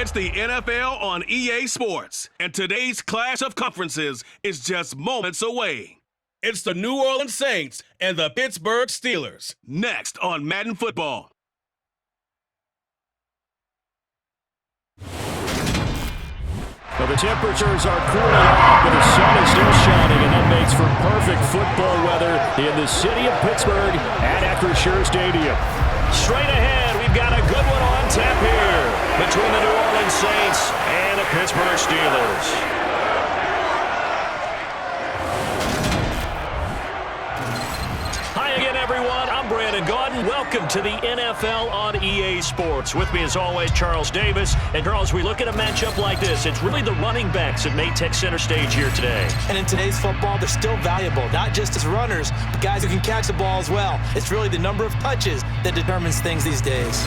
It's the NFL on EA Sports, and today's clash of conferences is just moments away. It's the New Orleans Saints and the Pittsburgh Steelers, next on Madden Football. Well, the temperatures are cooling off, but the sun is still shining, and that makes for perfect football weather in the city of Pittsburgh at Acrisure Stadium. Straight ahead, we've got a good one on tap here between the New Orleans Saints and the Pittsburgh Steelers. Hi again, everyone. I'm Brandon Gaudin. Welcome to the NFL on EA Sports. With me, as always, Charles Davis. And, Charles, we look at a matchup like this. It's really the running backs that may take center stage here today. And in today's football, they're still valuable, not just as runners, but guys who can catch the ball as well. It's really the number of touches that determines things these days.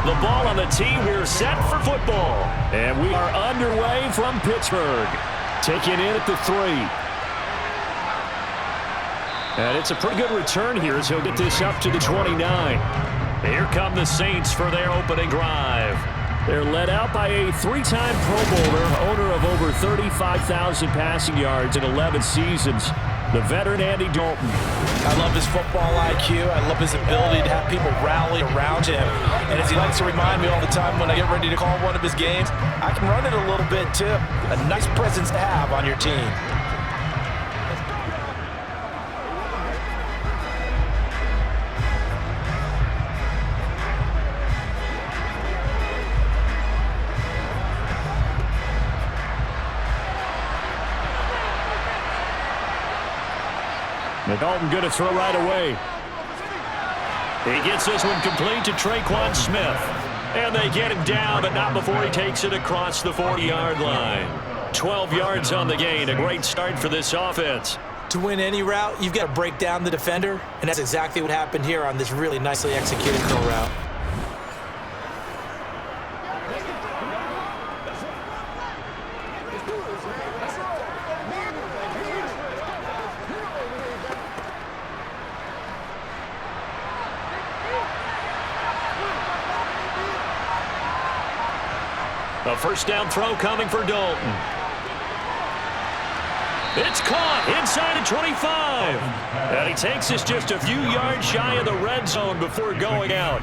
The ball on the tee. We're set for football. And we are underway from Pittsburgh. Taking in at the 3. And it's a pretty good return here as he'll get this up to the 29. Here come the Saints for their opening drive. They're led out by a 3-time Pro Bowler, owner of over 35,000 passing yards in 11 seasons, the veteran Andy Dalton. I love his football IQ. I love his ability to have people rally around him. And as he likes to remind me all the time when I get ready to call one of his games, I can run it a little bit too. A nice presence to have on your team. Dalton good to throw right away. He gets this one complete to Traquan Smith. And they get him down, but not before he takes it across the 40-yard line. 12 yards on the gain. A great start for this offense. To win any route, you've got to break down the defender, and that's exactly what happened here on this really nicely executed curl route. A first down throw coming for Dalton. It's caught inside of 25. And he takes us just a few yards shy of the red zone before going out.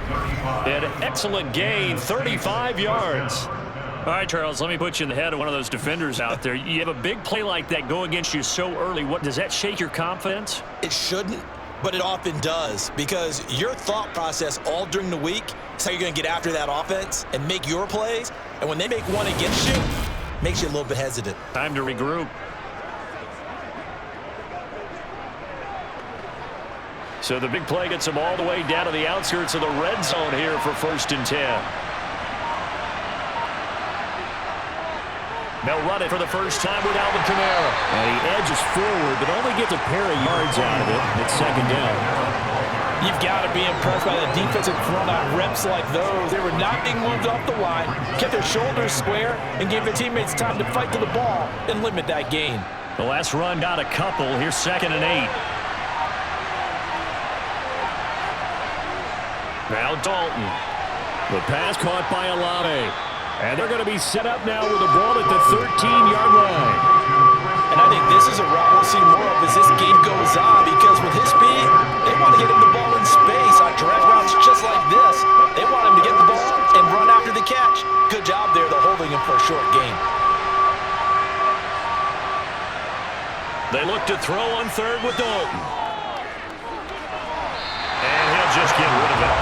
An excellent gain, 35 yards. All right, Charles, let me put you in the head of one of those defenders out there. You have a big play like that go against you so early. What does that shake your confidence? It shouldn't, but it often does, because your thought process all during the week is how you're going to get after that offense and make your plays. And when they make one against you, it makes you a little bit hesitant. Time to regroup. So the big play gets them all the way down to the outskirts of the red zone here for 1st and 10. They'll run it for the first time with Alvin Kamara. And he edges forward, but only gets a pair of yards out of it. It's 2nd down. You've got to be impressed by the defensive front on reps like those. They were not being moved off the line, kept their shoulders square, and gave their teammates time to fight to the ball and limit that gain. The last run got a couple. Here's 2nd and 8. Now Dalton. The pass caught by Olave. And they're going to be set up now with the ball at the 13-yard line. And I think this is a route we'll see more of as this game goes on, because with his speed, they want to get him the ball in space on direct routes just like this. They want him to get the ball and run the catch. Good job there, though, holding him for a short gain. They look to throw on third with Dalton. And he'll just get rid of it.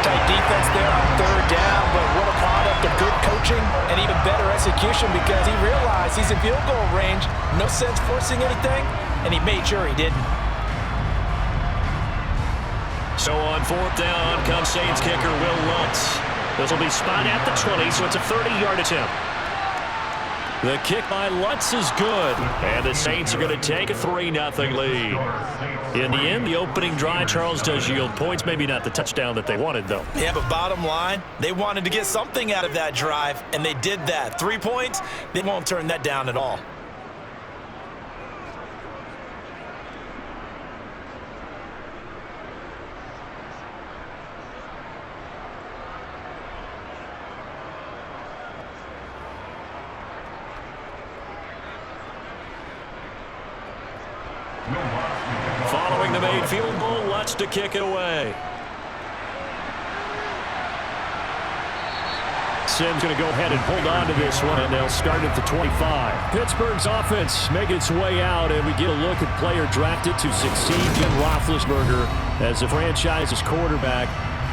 Tight defense there on third down, but what a product of good coaching and even better execution because he realized he's in field goal range. No sense forcing anything, and he made sure he didn't. So on fourth down comes Saints kicker Will Lutz. This will be spot at the 20, so it's a 30-yard attempt. The kick by Lutz is good, and the Saints are going to take a 3-0 lead. In the end, the opening drive, Charles, does yield points. Maybe not the touchdown that they wanted, though. Yeah, but bottom line, they wanted to get something out of that drive, and they did that. 3 points, they won't turn that down at all. Following the made field goal, Lutz to kick it away. Sim's going to go ahead and hold on to this one, and they'll start at the 25. Pittsburgh's offense making its way out, and we get a look at player drafted to succeed. Jim Roethlisberger, as the franchise's quarterback,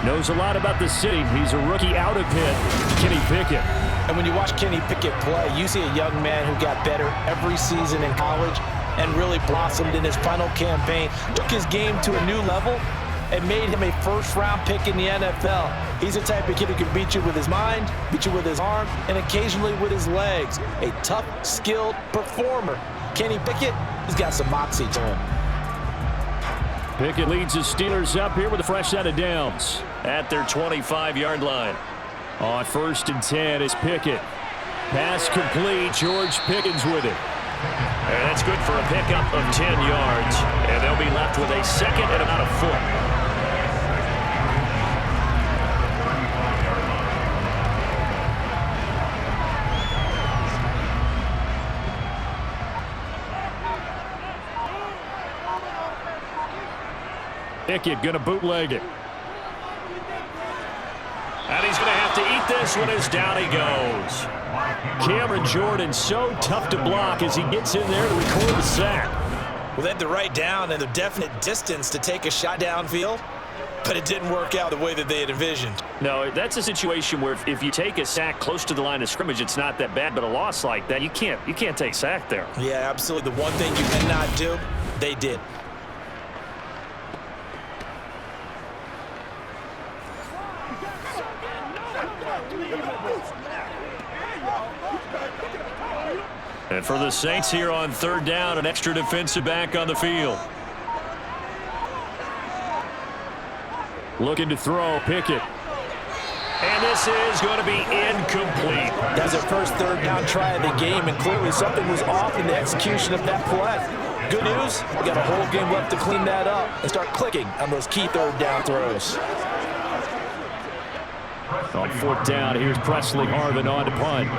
knows a lot about the city. He's a rookie out of Pitt, Kenny Pickett. And when you watch Kenny Pickett play, you see a young man who got better every season in college and really blossomed in his final campaign, took his game to a new level, and made him a first-round pick in the NFL. He's the type of kid who can beat you with his mind, beat you with his arm, and occasionally with his legs. A tough, skilled performer. Kenny Pickett, he's got some moxie to him. Pickett leads the Steelers up here with a fresh set of downs at their 25-yard line. On 1st and 10 is Pickett. Pass complete. George Pickens with it. And that's good for a pickup of 10 yards. And they'll be left with a second and about a foot. Pickett going to bootleg it. And he's going to have to eat this one as down he goes. Cameron Jordan so tough to block as he gets in there to record the sack. Well, they had the right down and the definite distance to take a shot downfield, but it didn't work out the way that they had envisioned. No, that's a situation where if you take a sack close to the line of scrimmage, it's not that bad, but a loss like that, you can't take sack there. Yeah, absolutely. The one thing you cannot do, they did. And for the Saints here on 3rd down, an extra defensive back on the field. Looking to throw, Pickett. And this is going to be incomplete. That's their first 3rd down try of the game, and clearly something was off in the execution of that play. Good news, we got a whole game left to clean that up and start clicking on those key 3rd down throws. On 4th down, here's Presley Harvin on to punt.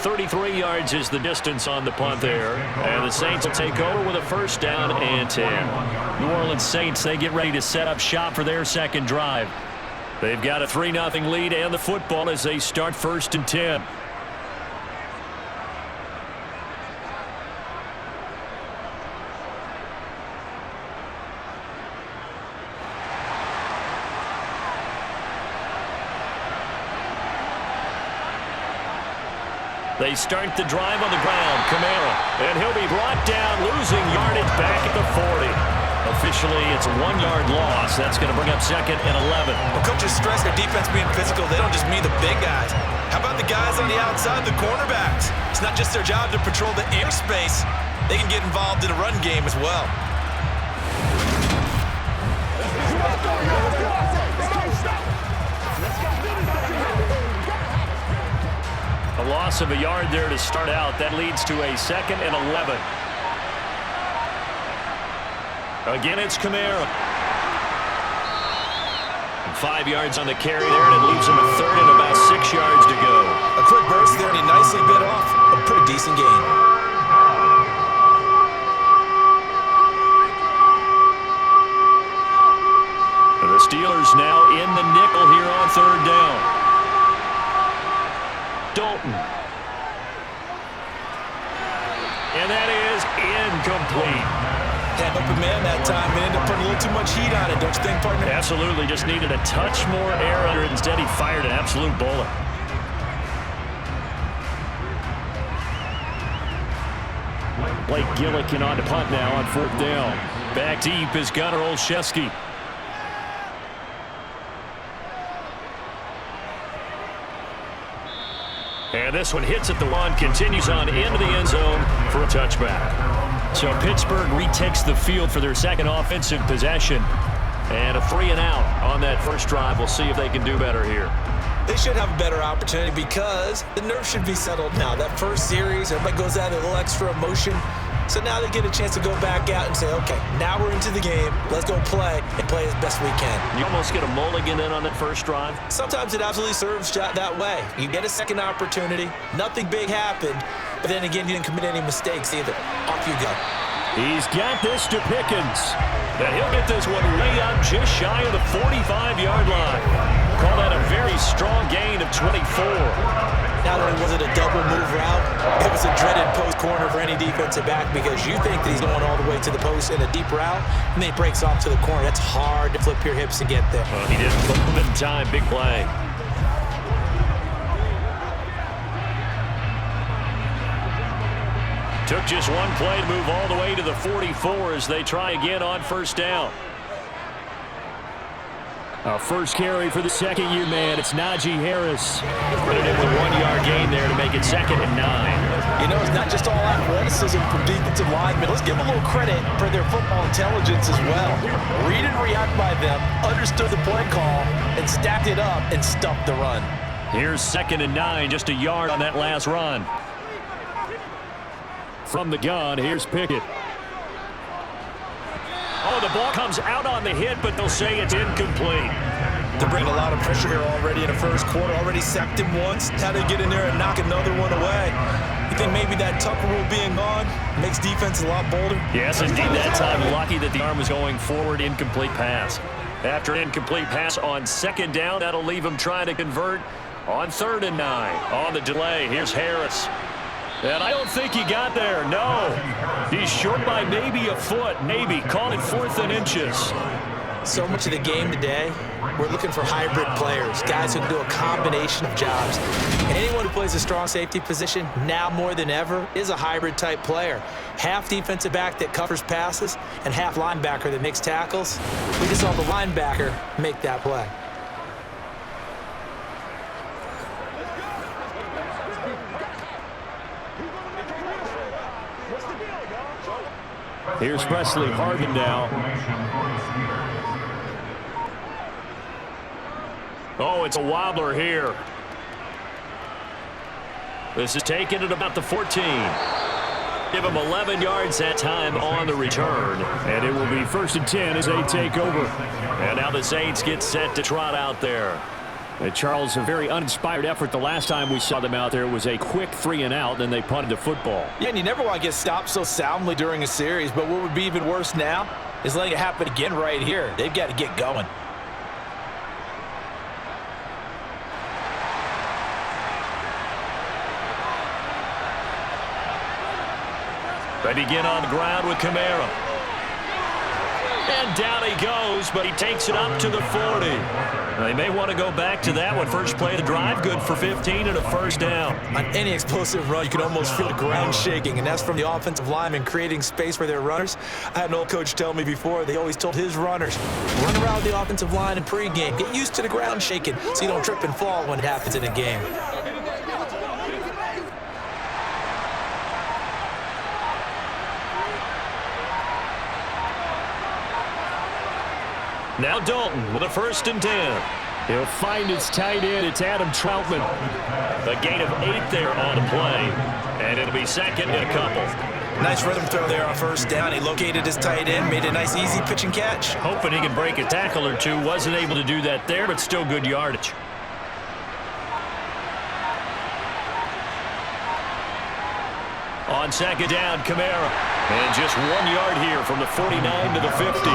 33 yards is the distance on the punt there. And the Saints will take over with a 1st down and 10. New Orleans Saints, they get ready to set up shop for their second drive. They've got a 3-0 lead and the football as they start 1st and 10. They start the drive on the ground. Kamara. And he'll be brought down, losing yardage back at the 40. Officially, it's a 1-yard loss. That's going to bring up 2nd and 11. Well, coaches stress their defense being physical. They don't just mean the big guys. How about the guys on the outside, the cornerbacks? It's not just their job to patrol the airspace. They can get involved in a run game as well. A loss of a yard there to start out. That leads to a 2nd and 11. Again, it's Kamara. 5 yards on the carry there, and it leaves him a 3rd and about 6 yards to go. A quick burst there, and he nicely bit off a pretty decent gain. The Steelers now in the nickel here on third down. Dalton. And that is incomplete. Had open man that time and ended up putting a little too much heat on it, don't you think, partner? Absolutely, just needed a touch more air under it. Instead, he fired an absolute bullet. Blake Gillikin on to punt now on fourth down. Back deep is Gunnar Olszewski. And this one hits at the one, continues on into the end zone for a touchback. So Pittsburgh retakes the field for their second offensive possession. And a 3-and-out on that first drive. We'll see if they can do better here. They should have a better opportunity because the nerves should be settled now. That first series, everybody goes out a little extra emotion. So now they get a chance to go back out and say, okay, now we're into the game. Let's go play and play as best we can. You almost get a mulligan in on that first drive. Sometimes it absolutely serves that way. You get a second opportunity. Nothing big happened. But then again, you didn't commit any mistakes either. Off you go. He's got this to Pickens. And he'll get this one way up just shy of the 45-yard line. Call that a very strong gain of 24. Not only was it a double move route, it was a dreaded post corner for any defensive back because you think that he's going all the way to the post in a deep route, and then he breaks off to the corner. That's hard to flip your hips and get there. Well, he didn't flip him in time. Big play. Took just one play to move all the way to the 44 as they try again on first down. A first carry for the second-year man. It's Najee Harris. Put it in with 1-yard gain there to make it 2nd and 9. You know, it's not just all athleticism from defensive linemen. Let's give them a little credit for their football intelligence as well. Read and react by them, understood the play call, and stacked it up and stuffed the run. Here's 2nd and 9, just a yard on that last run. From the gun, here's Pickett. Oh, the ball comes out on the hit, but they'll say it's incomplete. They bring a lot of pressure here already in the first quarter. Already sacked him once. How to get in there and knock another one away. You think maybe that Tucker rule being gone makes defense a lot bolder? Yes, indeed. That time, lucky that the arm was going forward. Incomplete pass. After an incomplete pass on 2nd down, that'll leave him trying to convert on 3rd and 9. On the delay, here's Harris. And I don't think he got there, no. He's short by maybe a foot, maybe. Call it 4th and inches. So much of the game today, we're looking for hybrid players, guys who can do a combination of jobs. And anyone who plays a strong safety position, now more than ever, is a hybrid-type player. Half defensive back that covers passes and half linebacker that makes tackles. We just saw the linebacker make that play. Here's Presley Harvin now. Oh, it's a wobbler here. This is taken at about the 14. Give him 11 yards that time on the return. And it will be 1st and 10 as they take over. And now the Saints get set to trot out there. And Charles, a very uninspired effort. The last time we saw them out there was a quick 3-and-out, then they punted the football. Yeah, and you never want to get stopped so soundly during a series, but what would be even worse now is letting it happen again right here. They've got to get going. They begin on the ground with Kamara. And down he goes, but he takes it up to the 40. They may want to go back to that one. First play of the drive, good for 15 and a 1st down. On any explosive run, you can almost feel the ground shaking, and that's from the offensive linemen creating space for their runners. I had an old coach tell me before, they always told his runners, run around the offensive line in pregame. Get used to the ground shaking so you don't trip and fall when it happens in a game. Now Dalton with a 1st and 10. He'll find his tight end. It's Adam Troutman. A gain of 8 there on the play. And it'll be 2nd and a couple. Nice rhythm throw there on 1st down. He located his tight end, made a nice easy pitch and catch. Hoping he can break a tackle or two. Wasn't able to do that there, but still good yardage. On 2nd down, Kamara. And just 1 yard here from the 49 to the 50.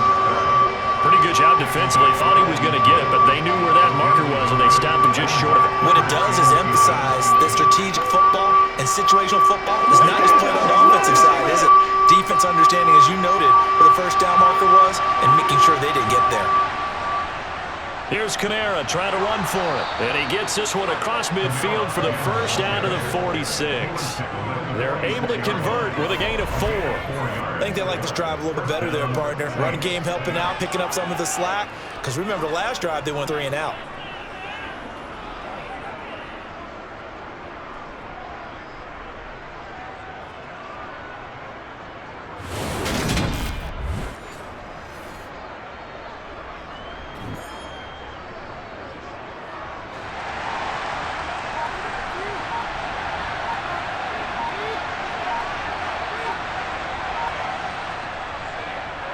Pretty good job defensively. Thought he was going to get it, but they knew where that marker was, and they stopped him just short of it. What it does is emphasize that strategic football and situational football is not just played on the offensive side, is it? Defense understanding, as you noted, where the first down marker was and making sure they didn't get there. Here's Kamara trying to run for it. And he gets this one across midfield for the first down to the 46. They're able to convert with a gain of 4. I think they like this drive a little bit better there, partner. Running game helping out, picking up some of the slack. Because remember, the last drive they went 3 and out.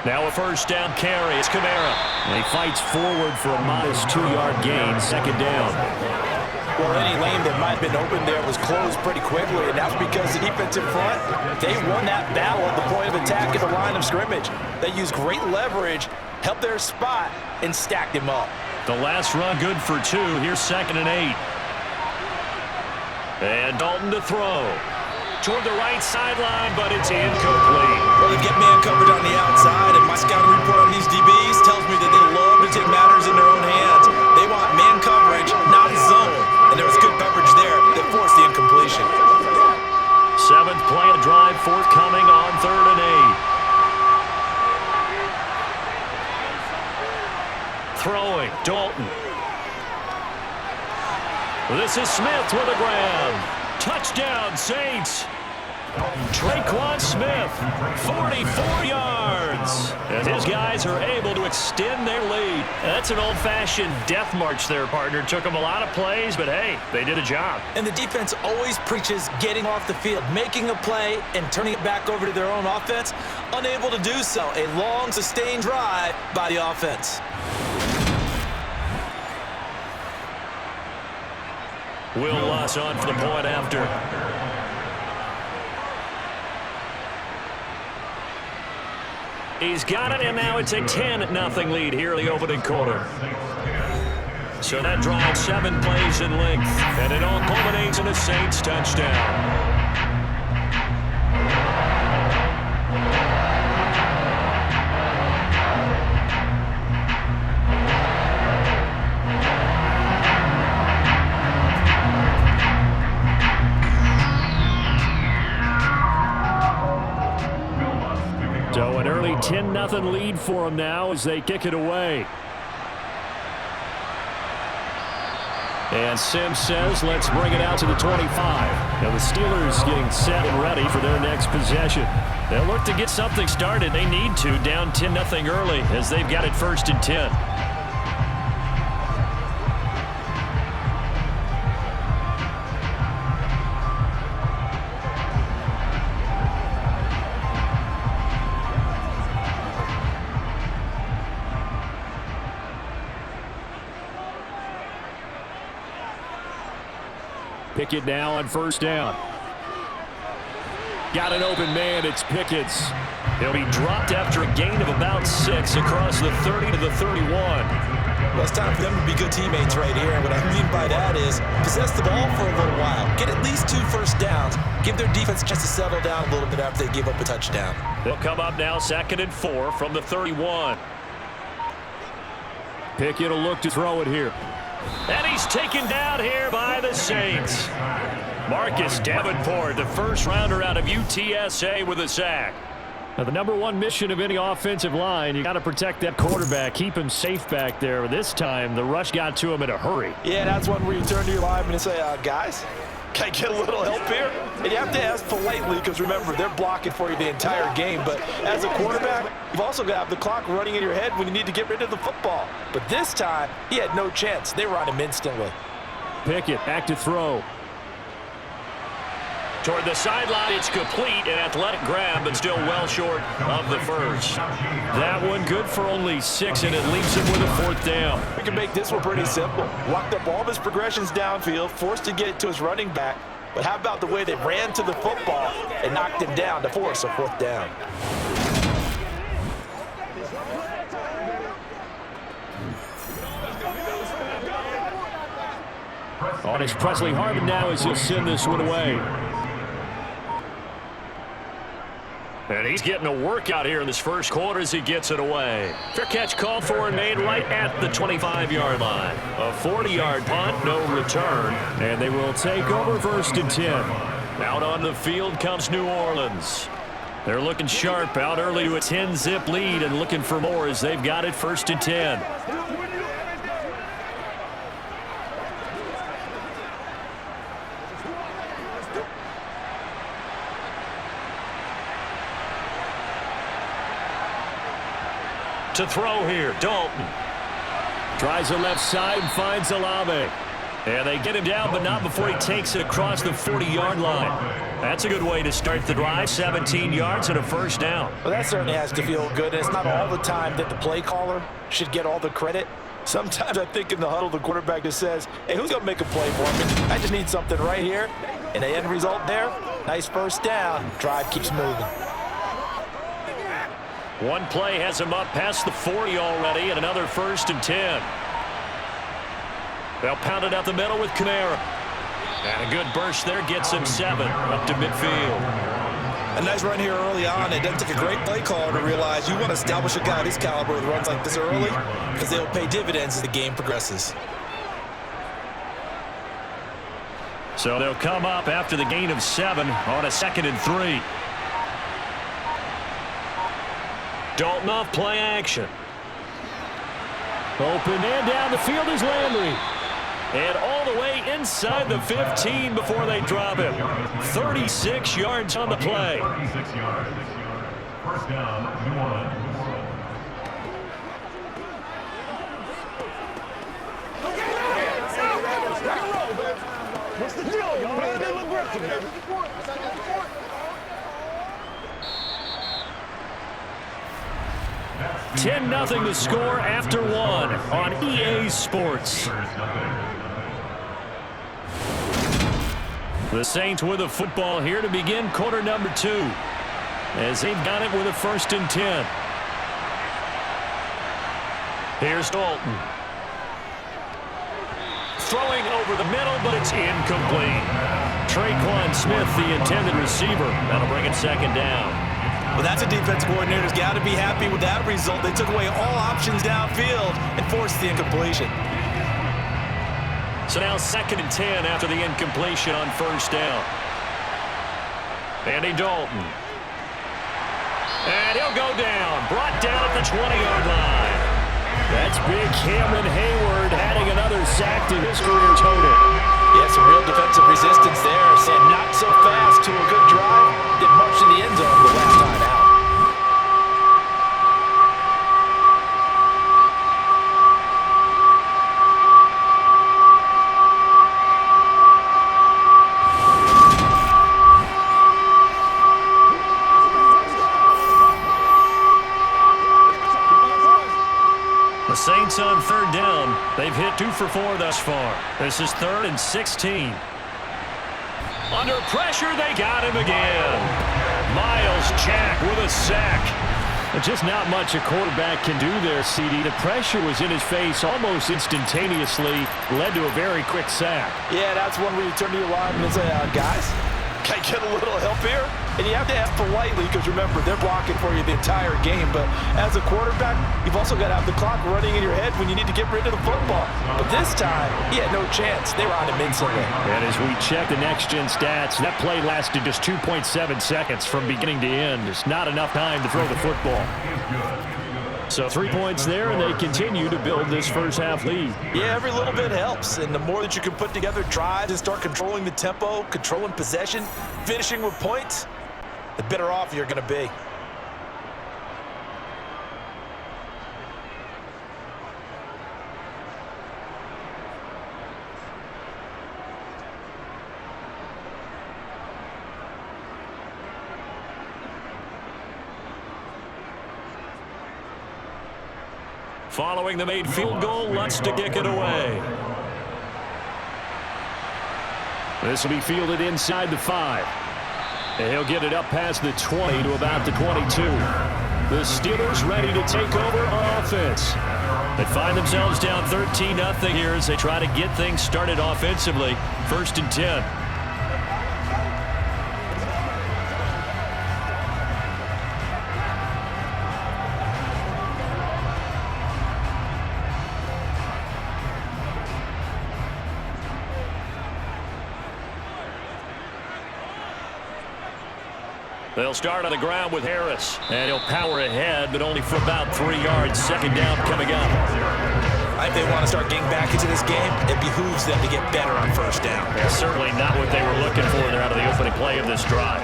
Now a first down carry. It's Kamara. And he fights forward for a modest 2-yard gain. Second down. Well, any lane that might have been open there was closed pretty quickly, and that's because the defensive front, they won that battle at the point of attack at the line of scrimmage. They used great leverage, helped their spot, and stacked him up. The last run good for 2. Here's 2nd and 8. And Dalton to throw. Toward the right sideline, but it's incomplete. Well, they get man coverage on the outside, and my scouting report on these DBs tells me that they love to take matters in their own hands. They want man coverage, not zone. And there was good coverage there that forced the incompletion. 7th play of the drive, forthcoming on 3rd and 8. Throwing, Dalton. This is Smith with a grab. Touchdown, Saints. Traquan Smith, 44 yards. And his guys are able to extend their lead. That's an old-fashioned death march there, partner. Took them a lot of plays, but hey, they did a job. And the defense always preaches getting off the field, making a play, and turning it back over to their own offense. Unable to do so. A long, sustained drive by the offense. Will Luss on for the point after. He's got it, and now it's a 10-0 lead here in the opening quarter. So that drive 7 plays in length, and it all culminates in a Saints touchdown. So an early 10-0 lead for them now as they kick it away. And Sims says, let's bring it out to the 25. Now the Steelers getting set and ready for their next possession. They'll look to get something started. They need to, down 10-0 early as they've got it 1st and 10. Pickett now on 1st down. Got an open man. It's Pickett's. He'll be dropped after a gain of about 6 across the 30 to the 31. Well, it's time for them to be good teammates right here. And what I mean by that is possess the ball for a little while. Get at least 2 first downs. Give their defense a chance to settle down a little bit after they give up a touchdown. They'll come up now 2nd and 4 from the 31. Pickett will look to throw it here. And he's taken down here by the Saints. Marcus Davenport, the first rounder out of UTSA with a sack. Now, the #1 mission of any offensive line, you got to protect that quarterback, keep him safe back there. This time, the rush got to him in a hurry. Yeah, that's one where you turn to your lineman and say, guys, can I get a little help here? And you have to ask politely because, remember, they're blocking for you the entire game. But as a quarterback, you've also got to have the clock running in your head when you need to get rid of the football. But this time, he had no chance. They were on him instantly. Pickett back to throw. Toward the sideline, it's complete, an athletic grab, but still well short of the first. That one good for only 6, and it leaves him with a 4th down. We can make this one pretty simple. Walked up all of his progressions downfield, forced to get it to his running back. But how about the way they ran to the football and knocked him down to force a 4th down? On his Presley Harvin now as he'll send this one away. And he's getting a workout here in this first quarter as he gets it away. Fair catch called for and made right at the 25-yard line. A 40-yard punt, no return. And they will take over 1st and 10. Out on the field comes New Orleans. They're looking sharp out early to a 10-zip lead and looking for more as they've got it 1st and 10. To throw here, Dalton. Tries the left side and finds Olave. And they get him down, but not before he takes it across the 40-yard line. That's a good way to start the drive, 17 yards and a first down. Well, that certainly has to feel good. It's not all the time that the play caller should get all the credit. Sometimes I think in the huddle, the quarterback just says, hey, who's going to make a play for me? I just need something right here. And the end result there, nice first down. Drive keeps moving. One play has him up past the 40 already, and another 1st and 10. They'll pound it up the middle with Kamara. And a good burst there gets him 7 up to midfield. A nice run here early on. It doesn't take a great play caller to realize you want to establish a guy of his caliber with runs like this early because they'll pay dividends as the game progresses. So they'll come up after the gain of 7 on a 2nd and 3. Dalton off play action. Open and down the field is Landry. And all the way inside the 15 before they drop him. 36 yards on the play. 36 yards. First down, New Orleans. What's the deal? Y'all playing a little aggressive, baby. 10-0 the score after 1 on EA Sports. The Saints with a football here to begin quarter number 2 as they've got it with a 1st and 10. Here's Dalton. Throwing over the middle, but it's incomplete. Traquan Smith, the intended receiver. That'll bring it 2nd down. Well, that's a defensive coordinator's got to be happy with that result. They took away all options downfield and forced the incompletion. So now 2nd and 10 after the incompletion on 1st down. Andy Dalton. And he'll go down. Brought down at the 20-yard line. That's big Cameron Hayward adding another sack to his career total. Yeah, some real defensive resistance there. Said not so fast to a good drive. Did much in the end zone the last time out. The Saints on 3rd down. They've hit 2 for 4 thus far. This is 3rd and 16. Under pressure, they got him again. Miles Jack with a sack. But just not much a quarterback can do there, CD. The pressure was in his face almost instantaneously. Led to a very quick sack. Yeah, that's one where you turn to your lineman and say, guys, can I get a little help here? And you have to ask politely because, remember, they're blocking for you the entire game. But as a quarterback, you've also got to have the clock running in your head when you need to get rid of the football. But this time, he had no chance. They were on him instantly. And as we check the next-gen stats, that play lasted just 2.7 seconds from beginning to end. It's not enough time to throw the football. So 3 points there, and they continue to build this first-half lead. Yeah, every little bit helps. And the more that you can put together drives and start controlling the tempo, controlling possession, finishing with points, the better off you're going to be. Following the made field goal, Lutz to kick it away. This will be fielded inside the 5. And he'll get it up past the 20 to about the 22. The Steelers ready to take over on offense. They find themselves down 13-0 here as they try to get things started offensively. 1st and 10. They'll start on the ground with Harris. And he'll power ahead, but only for about 3 yards. 2nd down coming up. I think they want to start getting back into this game. It behooves them to get better on 1st down. Yeah, certainly not what they were looking for there out of the opening play of this drive.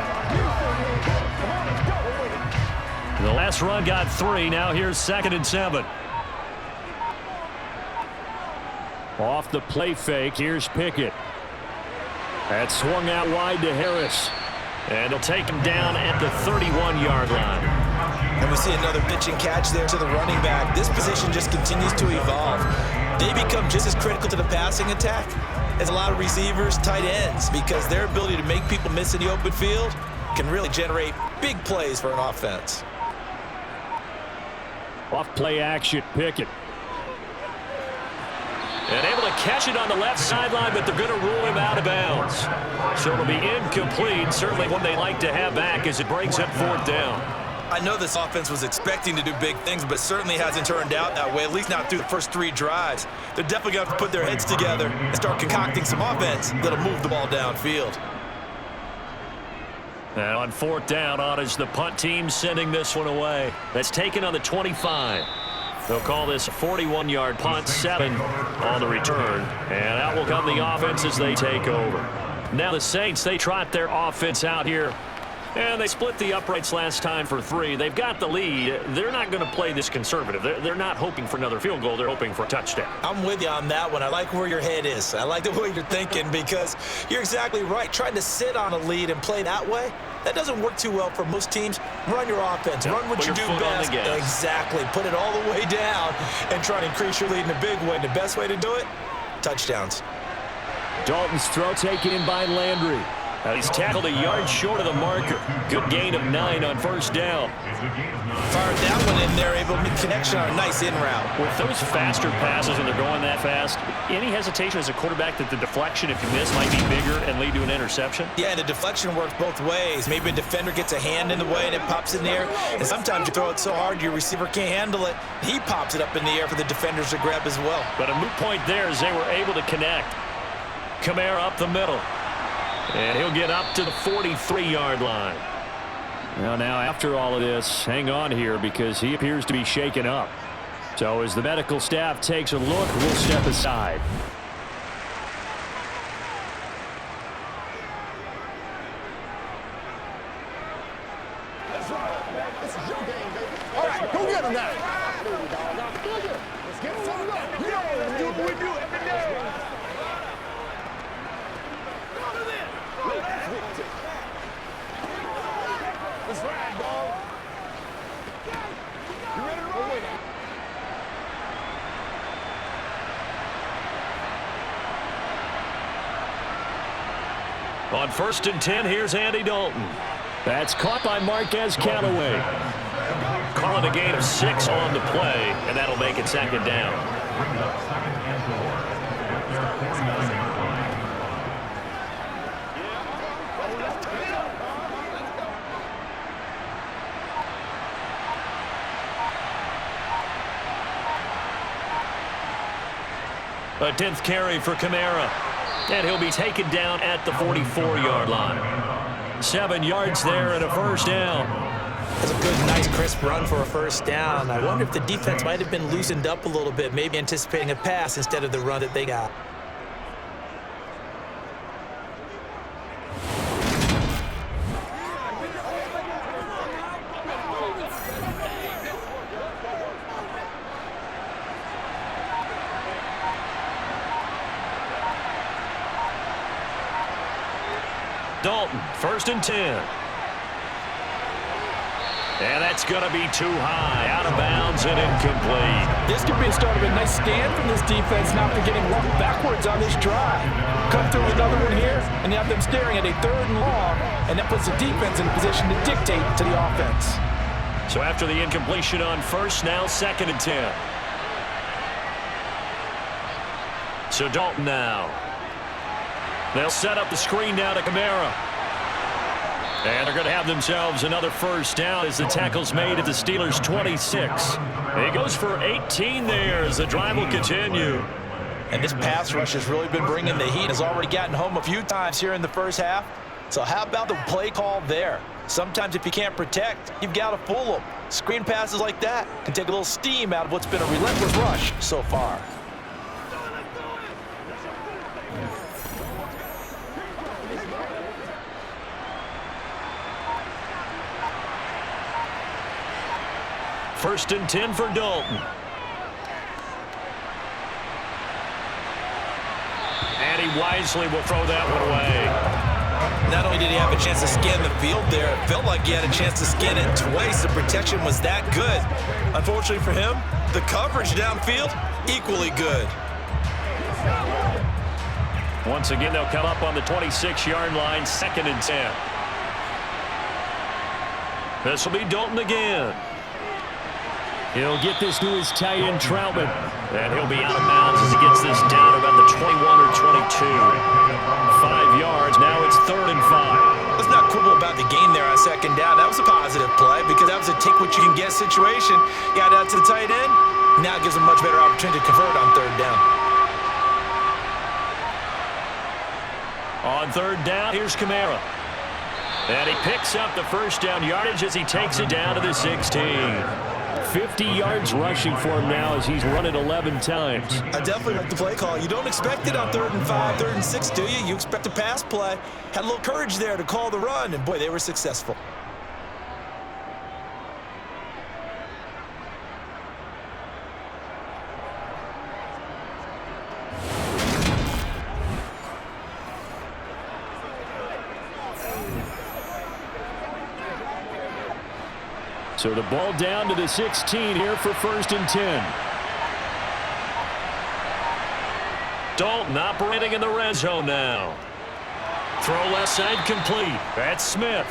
The last run got 3. Now here's 2nd and 7. Off the play fake, here's Pickett. That swung out wide to Harris. And he'll take him down at the 31-yard line. And we see another pitch and catch there to the running back. This position just continues to evolve. They become just as critical to the passing attack as a lot of receivers, tight ends, because their ability to make people miss in the open field can really generate big plays for an offense. Off play action, Pickett. And able to catch it on the left sideline, but they're going to rule him out of bounds. So it'll be incomplete. Certainly one they like to have back as it brings up 4th down. I know this offense was expecting to do big things, but certainly hasn't turned out that way, at least not through the first 3 drives. They're definitely going to have to put their heads together and start concocting some offense that'll move the ball downfield. And on 4th down, on is the punt team sending this one away. That's taken on the 25. They'll call this a 41-yard punt, 7 on the return. And out will come the offense as they take over. Now the Saints, they trot their offense out here. And they split the uprights last time for 3. They've got the lead. They're not going to play this conservative. They're not hoping for another field goal. They're hoping for a touchdown. I'm with you on that one. I like where your head is. I like the way you're thinking because you're exactly right. Trying to sit on a lead and play that way, that doesn't work too well for most teams. Run your offense. Run what you do best. Exactly. Put it all the way down and try to increase your lead in a big way. The best way to do it, touchdowns. Dalton's throw taken in by Landry. He's tackled a yard short of the marker. Good gain of 9 on 1st down. Fired that one in there, able to make connection on a nice in route. With those faster passes and they're going that fast, any hesitation as a quarterback that the deflection, if you miss, might be bigger and lead to an interception? Yeah, the deflection works both ways. Maybe a defender gets a hand in the way and it pops in the air. And sometimes you throw it so hard your receiver can't handle it. He pops it up in the air for the defenders to grab as well. But a moot point there as they were able to connect. Kamara up the middle. And he'll get up to the 43-yard line. Well, now after all of this, hang on here because he appears to be shaken up. So as the medical staff takes a look, we'll step aside. That's right, man. This is your game, baby. All right, go get him now. Let's get some up. Yeah, let's do what we do every day. Let's ride, dog. You ready to roll? On 1st and 10, here's Andy Dalton. That's caught by Marquez Callaway. Calling a gain of 6 on the play, and that'll make it 2nd down. A 10th carry for Kamara. And he'll be taken down at the 44-yard line. 7 yards there and a 1st down. That's a good, nice, crisp run for a 1st down. I wonder if the defense might have been loosened up a little bit, maybe anticipating a pass instead of the run that they got. Dalton, 1st and 10. And that's going to be too high, out of bounds and incomplete. This could be the start of a nice stand from this defense, not for getting walked backwards on this drive. Come through with another one here, and you have them staring at a 3rd and long, and that puts the defense in a position to dictate to the offense. So after the incompletion on first, now 2nd and 10. So Dalton now. They'll set up the screen now to Kamara. And they're going to have themselves another first down as the tackle's made at the Steelers' 26. He goes for 18 there as the drive will continue. And this pass rush has really been bringing the heat. Has already gotten home a few times here in the first half. So how about the play call there? Sometimes if you can't protect, you've got to fool them. Screen passes like that can take a little steam out of what's been a relentless rush so far. First and 10 for Dalton. And he wisely will throw that one away. Not only did he have a chance to scan the field there, it felt like he had a chance to scan it twice. The protection was that good. Unfortunately for him, the coverage downfield, equally good. Once again, they'll come up on the 26-yard line, 2nd and 10. This will be Dalton again. He'll get this to his tight end, Troutman. And he'll be out of bounds as he gets this down about the 21 or 22. 5 yards. Now it's 3rd and 5. Let's not quibble about the gain there on 2nd down. That was a positive play because that was a take-what-you-can-get situation. Got out to the tight end. Now it gives him a much better opportunity to convert on 3rd down. On 3rd down, here's Kamara. And he picks up the first down yardage as he takes it down to the 16. 50 yards rushing for him now as he's run it 11 times. I definitely like the play call. You don't expect it on 3rd and 5, 3rd and 6, do you? You expect a pass play. Had a little courage there to call the run, and boy, they were successful. So the ball down to the 16 here for 1st and 10. Dalton operating in the red zone now. Throw left side complete. That's Smith.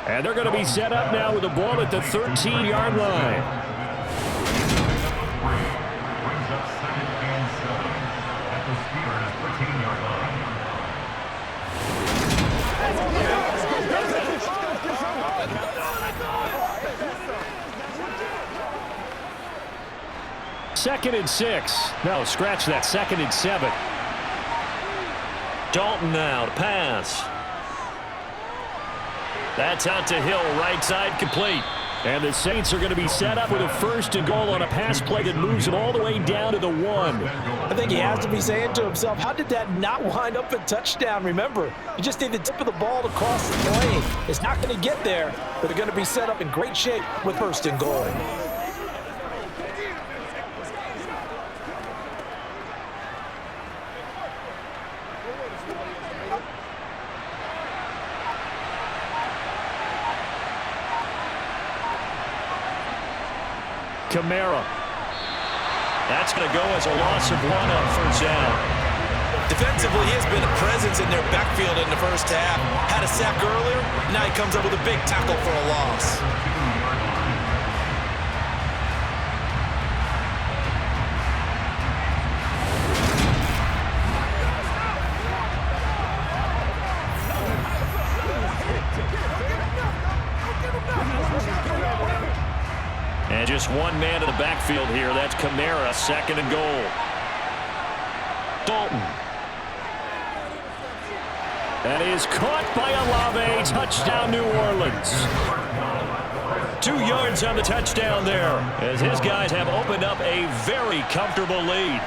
And they're going to be set up now with the ball at the 13-yard line. Second and 6. No, scratch that. 2nd and 7. Dalton now to pass. That's out to Hill, right side complete. And the Saints are going to be set up with a 1st and goal on a pass play that moves them all the way down to the 1. I think he has to be saying to himself, how did that not wind up a touchdown? Remember, you just need the tip of the ball to cross the lane. It's not going to get there, but they're going to be set up in great shape with 1st and goal. Kamara. That's going to go as a loss of 1 on 1st down. Defensively, he has been a presence in their backfield in the first half. Had a sack earlier. Now he comes up with a big tackle for a loss. And just one man in the backfield here. That's Kamara, 2nd and goal. Dalton. That is caught by Olave. Touchdown, New Orleans. 2 yards on the touchdown there as his guys have opened up a very comfortable lead.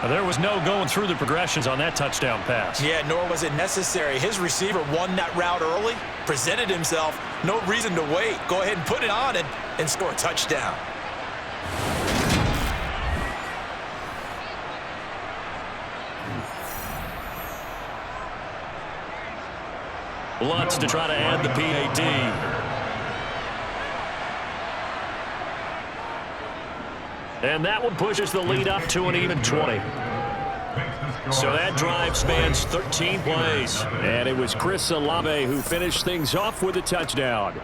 There was no going through the progressions on that touchdown pass. Yeah, nor was it necessary. His receiver won that route early, presented himself, no reason to wait. Go ahead and put it on and score a touchdown. Lutz to try to add the PAT. And that one pushes the lead up to an even 20. So that drive spans 13 plays. And it was Chris Olave who finished things off with a touchdown.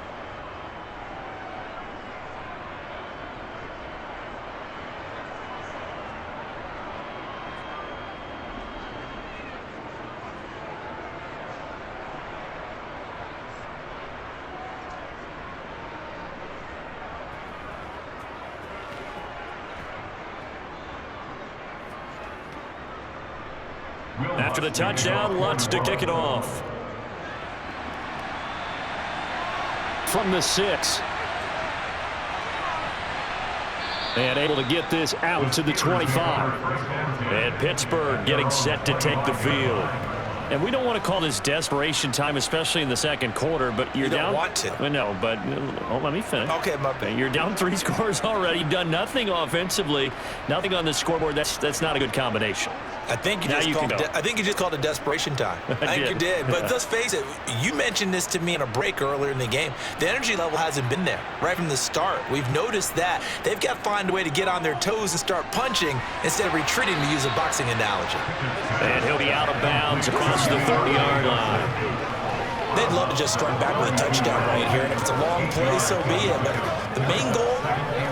After the touchdown, Lutz to kick it off. From the 6. And able to get this out to the 25. And Pittsburgh getting set to take the field. And we don't want to call this desperation time, especially in the second quarter, but you're down. You don't want to. Well, no, but let me finish. Okay, my bad. You're down 3 scores already. Done nothing offensively. Nothing on the scoreboard. That's not a good combination. I think you just called it desperation time. I think you did. But let's face it, you mentioned this to me in a break earlier in the game. The energy level hasn't been there right from the start. We've noticed that. They've got to find a way to get on their toes and start punching instead of retreating, to use a boxing analogy. And he'll be out of bounds across the 30-yard line. They'd love to just strike back with a touchdown right here, and if it's a long play, so be it. But the main goal,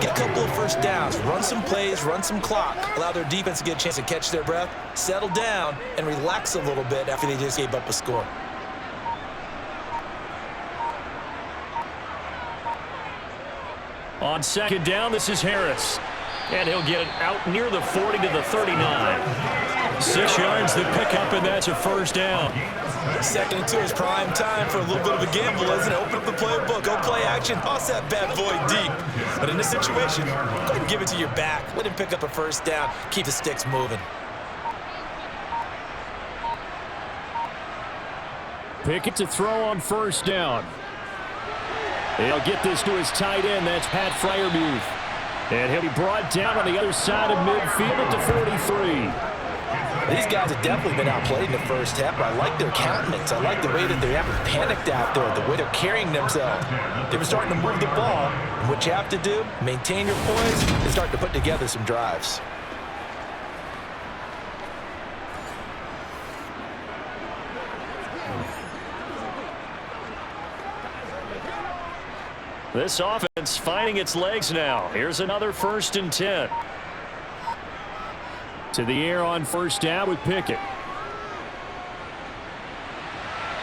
get a couple of first downs, run some plays, run some clock, allow their defense to get a chance to catch their breath, settle down, and relax a little bit after they just gave up a score. On second down, this is Harris. And he'll get it out near the 40 to the 39. 6 yards the pickup, and that's a first down. Second and 2 is prime time for a little bit of a gamble, isn't it? Open up the playbook, go play action, toss that bad boy deep. But in this situation, go ahead and give it to your back. Let him pick up a first down, keep the sticks moving. Pickett to throw on first down. He'll get this to his tight end. That's Pat Freiermuth. And he'll be brought down on the other side of midfield at the 43. These guys have definitely been outplayed in the first half, but I like their countenance. I like the way that they haven't panicked out there, the way they're carrying themselves. They've been starting to move the ball. And what you have to do, maintain your poise, and start to put together some drives. This offense finding its legs now. Here's another 1st and 10. To the air on first down with Pickett.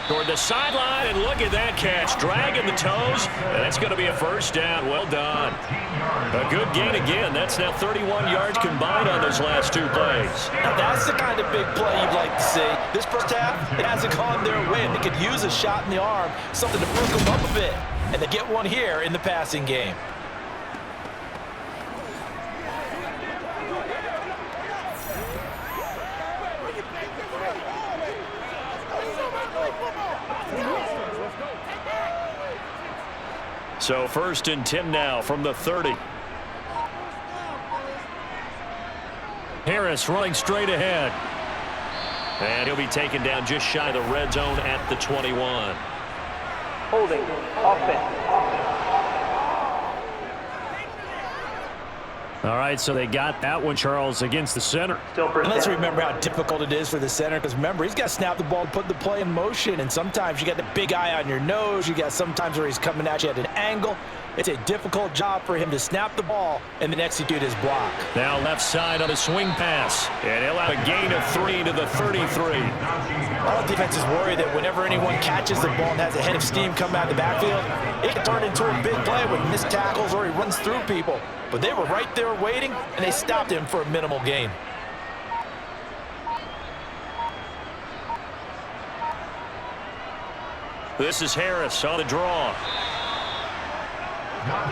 Toward the sideline, and look at that catch. Dragging the toes, and that's going to be a first down. Well done. A good gain again. That's now 31 yards combined on those last 2 plays. Now that's the kind of big play you'd like to see. This first half, it hasn't gone their way. They could use a shot in the arm, something to perk them up a bit. And they get one here in the passing game. So 1st and 10 now from the 30. Harris running straight ahead. And he'll be taken down just shy of the red zone at the 21. Holding offense. All right, so they got that one, Charles, against the center. And let's remember how difficult it is for the center, because remember, he's got to snap the ball and put the play in motion, and sometimes you got the big eye on your nose. You got sometimes where he's coming at you at an angle. It's a difficult job for him to snap the ball and then execute his block. Now left side on a swing pass, and he'll have a gain of 3 to the 33. All defenses worry that whenever anyone catches the ball and has a head of steam come out of the backfield, it can turn into a big play with missed tackles or he runs through people. But they were right there waiting, and they stopped him for a minimal gain. This is Harris on the draw.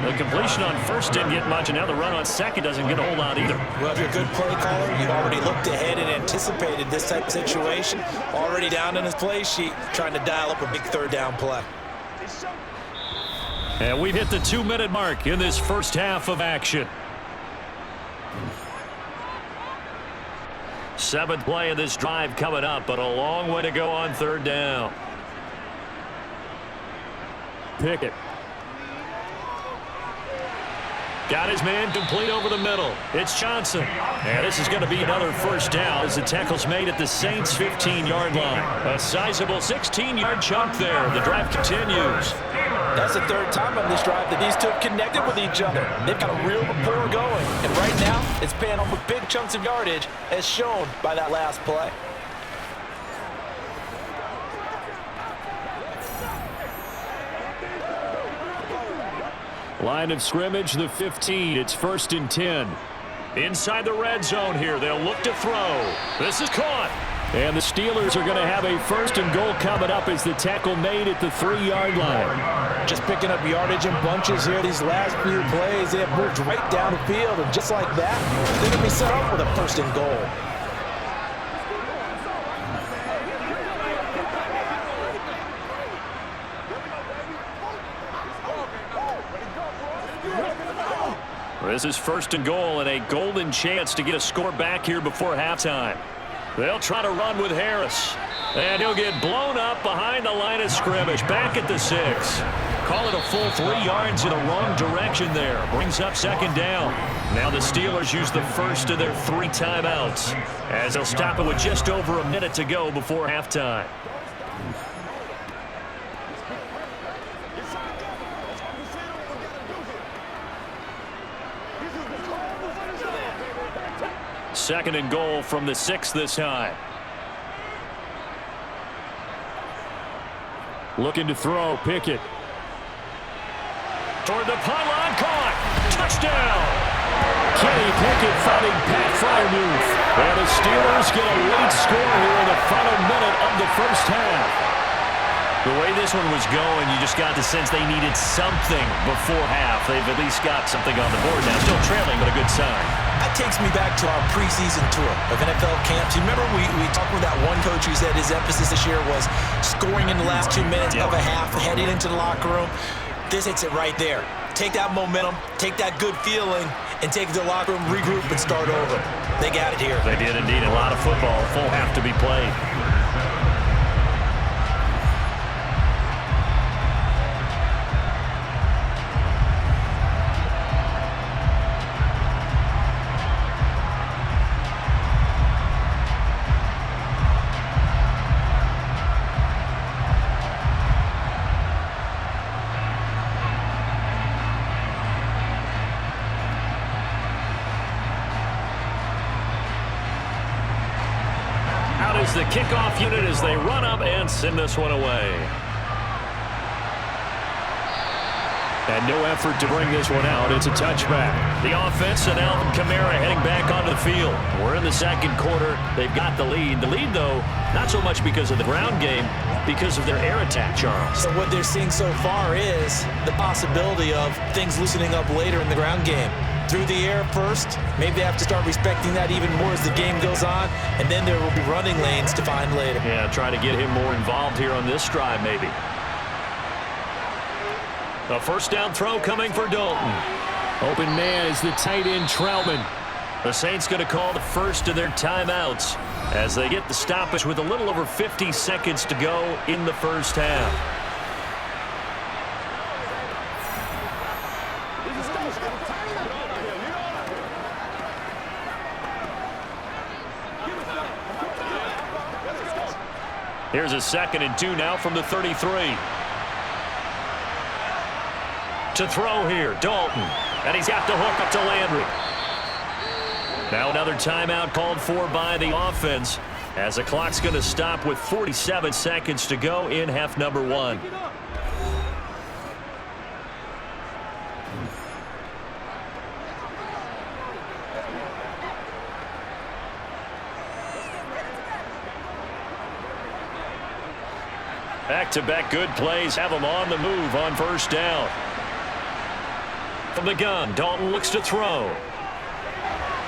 The completion on first didn't get much, and now the run on second doesn't get a whole lot either. Well, if you're a good play caller, you've already looked ahead and anticipated this type of situation. Already down on his play sheet, trying to dial up a big 3rd down play. And we've hit the 2-minute mark in this first half of action. 7th play of this drive coming up, but a long way to go on 3rd down. Pickett. Got his man complete over the middle. It's Johnson. And this is going to be another first down as the tackle's made at the Saints' 15-yard line. A sizable 16-yard chunk there. The drive continues. That's the 3rd time on this drive that these two have connected with each other. They've got a real rapport going. And right now, it's paying off with big chunks of yardage, as shown by that last play. Line of scrimmage, the 15. It's 1st and 10. Inside the red zone here. They'll look to throw. This is caught. And the Steelers are going to have a 1st and goal coming up as the tackle made at the 3-yard line. Just picking up yardage in bunches here. These last few plays, they have moved right down the field. And just like that, they're going to be set up with a 1st and goal. This is 1st and goal and a golden chance to get a score back here before halftime. They'll try to run with Harris. And he'll get blown up behind the line of scrimmage. Back at the 6. Call it a full 3 yards in the wrong direction there. Brings up 2nd down. Now the Steelers use the first of their 3 timeouts as they'll stop it with just over a minute to go before halftime. Second and goal from the 6 this time. Looking to throw, Pickett. Toward the pylon, caught. Touchdown. Kenny Pickett finding Pat Freiermuth. And the Steelers get a late score here in the final minute of the first half. The way this one was going, you just got the sense they needed something before half. They've at least got something on the board now. Still trailing, but a good sign. That takes me back to our preseason tour of NFL camps. You remember we talked with that one coach who said his emphasis this year was scoring in the last 2 minutes of a half, heading into the locker room. This hits it right there. Take that momentum, take that good feeling, and take it to the locker room, regroup, and start over. They got it here. They did indeed. A lot of football, full half to be played. The kickoff unit as they run up and send this one away. And no effort to bring this one out. It's a touchback. The offense and Alvin Kamara heading back onto the field. We're in the 2nd quarter. They've got the lead. The lead, though, not so much because of the ground game, because of their air attack, Charles. So what they're seeing so far is the possibility of things loosening up later in the ground game. Through the air first, maybe they have to start respecting that even more as the game goes on, and then there will be running lanes to find later. Yeah, try to get him more involved here on this drive, maybe. A 1st down throw coming for Dalton. Open man is the tight end Troutman. The Saints going to call the first of their timeouts as they get the stoppage with a little over 50 seconds to go in the first half. Here's a 2nd and 2 now from the 33. To throw here, Dalton. And he's got the hook up to Landry. Now another timeout called for by the offense as the clock's going to stop with 47 seconds to go in half number 1. Back-to-back good plays have them on the move on 1st down. From the gun, Dalton looks to throw.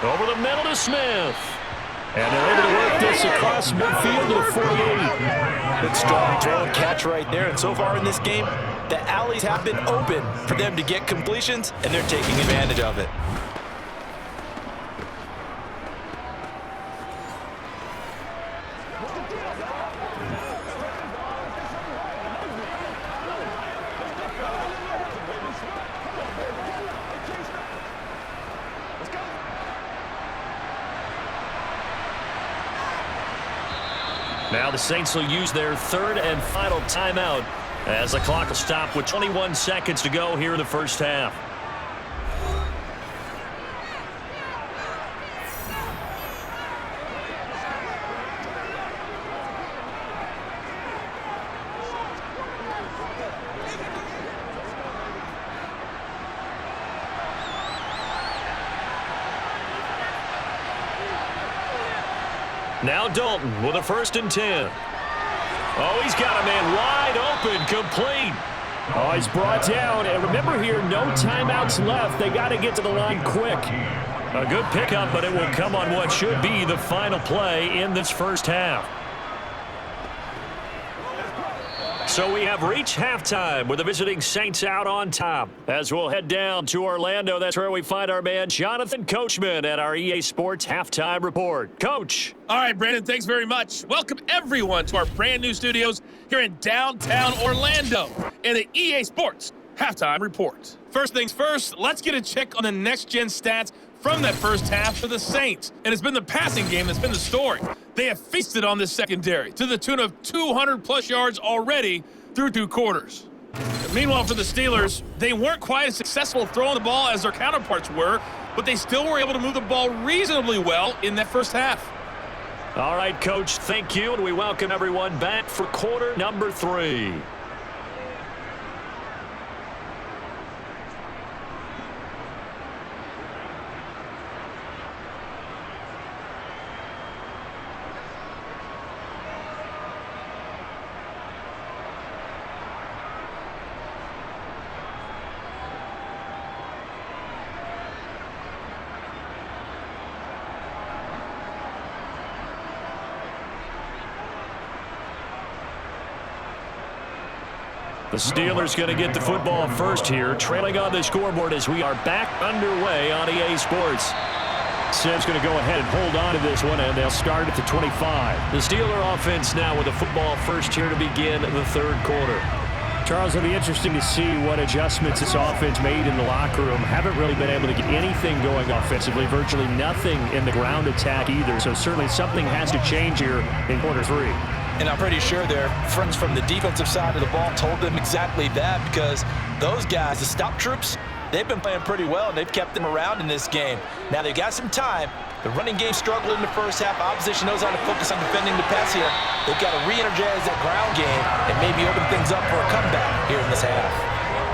Over the middle to Smith. And they're able to work this across midfield to the 48. Good strong throw and catch right there. And so far in this game, the alleys have been open for them to get completions, and they're taking advantage of it. Now the Saints will use their 3rd and final timeout as the clock will stop with 21 seconds to go here in the first half. Now Dalton with a 1st and 10. Oh, he's got a man wide open, complete. Oh, he's brought down. And remember here, no timeouts left. They got to get to the line quick. A good pickup, but it will come on what should be the final play in this first half. So we have reached halftime with the visiting Saints out on top. As we'll head down to Orlando, that's where we find our man Jonathan Coachman at our EA Sports Halftime Report. Coach. All right, Brandon, thanks very much. Welcome, everyone, to our brand new studios here in downtown Orlando and the EA Sports Halftime Report. First things first, let's get a check on the next-gen stats from that first half for the Saints. And it's been the passing game that's been the story. They have feasted on this secondary to the tune of 200-plus yards already through 2 quarters. Meanwhile, for the Steelers, they weren't quite as successful throwing the ball as their counterparts were, but they still were able to move the ball reasonably well in that first half. All right, Coach, thank you, and we welcome everyone back for quarter number 3. The Steelers going to get the football first here, trailing on the scoreboard as we are back underway on EA Sports. Sim's going to go ahead and hold on to this one, and they'll start at the 25. The Steeler offense now with the football first here to begin the 3rd quarter. Charles, it'll be interesting to see what adjustments this offense made in the locker room. Haven't really been able to get anything going offensively, virtually nothing in the ground attack either, so certainly something has to change here in quarter 3. And I'm pretty sure their friends from the defensive side of the ball told them exactly that, because those guys, the stop troops, they've been playing pretty well, and they've kept them around in this game. Now they've got some time. The running game struggled in the first half. Opposition knows how to focus on defending the pass here. They've got to re-energize that ground game and maybe open things up for a comeback here in this half.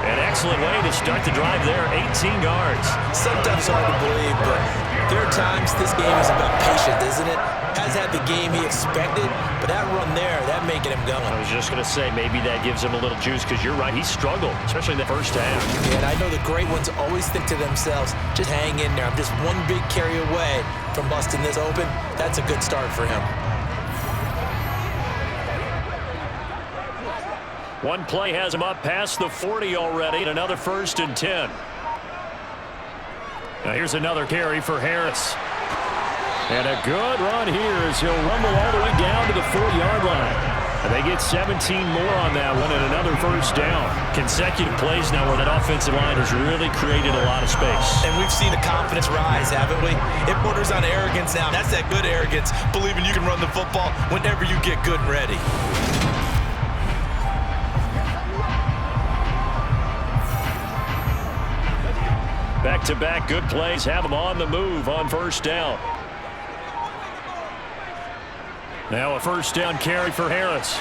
An excellent way to start the drive there, 18 yards. Sometimes hard to believe, but there are times this game is about patience, isn't it? Has had the game he expected, but that run there, that making him going. I was just going to say, maybe that gives him a little juice, because you're right, he struggled, especially in the first half. Yeah, and I know the great ones always think to themselves, just hang in there. I'm just one big carry away from busting this open. That's a good start for him. One play has him up past the 40 already, and another 1st and 10. Now here's another carry for Harris. And a good run here as he'll rumble all the way down to the 4-yard line. And they get 17 more on that one and another 1st down. Consecutive plays now where that offensive line has really created a lot of space. And we've seen the confidence rise, haven't we? It borders on arrogance now. That's that good arrogance, believing you can run the football whenever you get good and ready. Back-to-back good plays have them on the move on 1st down. Now a 1st down carry for Harris.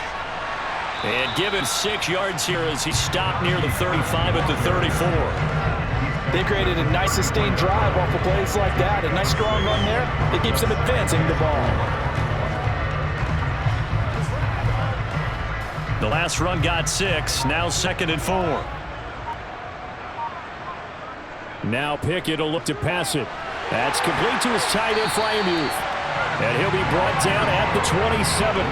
And given 6 yards here as he stopped near the 35 at the 34. They created a nice sustained drive off of plays like that. A nice strong run there. It keeps them advancing the ball. The last run got 6. Now 2nd and 4. Now Pickett will look to pass it. That's complete to his tight end, Freiermuth. And he'll be brought down at the 27.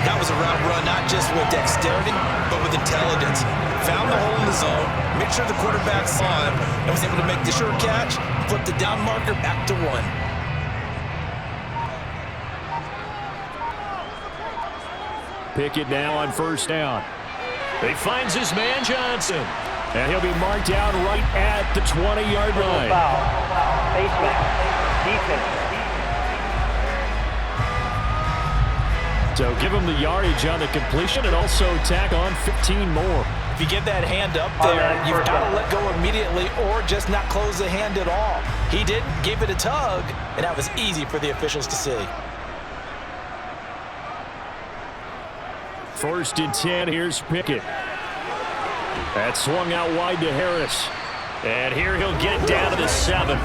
That was a route run, not just with dexterity, but with intelligence. Found the hole in the zone, made sure the quarterback saw him, and was able to make the short catch, flip the down marker back to 1. Pickett now on 1st down. He finds his man Johnson. And he'll be marked out right at the 20-yard line. Foul. Face mask. Defense. So give him the yardage on the completion and also tack on 15 more. If you get that hand up there, you've got to let go immediately or just not close the hand at all. He didn't, gave it a tug, and that was easy for the officials to see. 1st and 10, here's Pickett. That swung out wide to Harris. And here he'll get it down to the 7.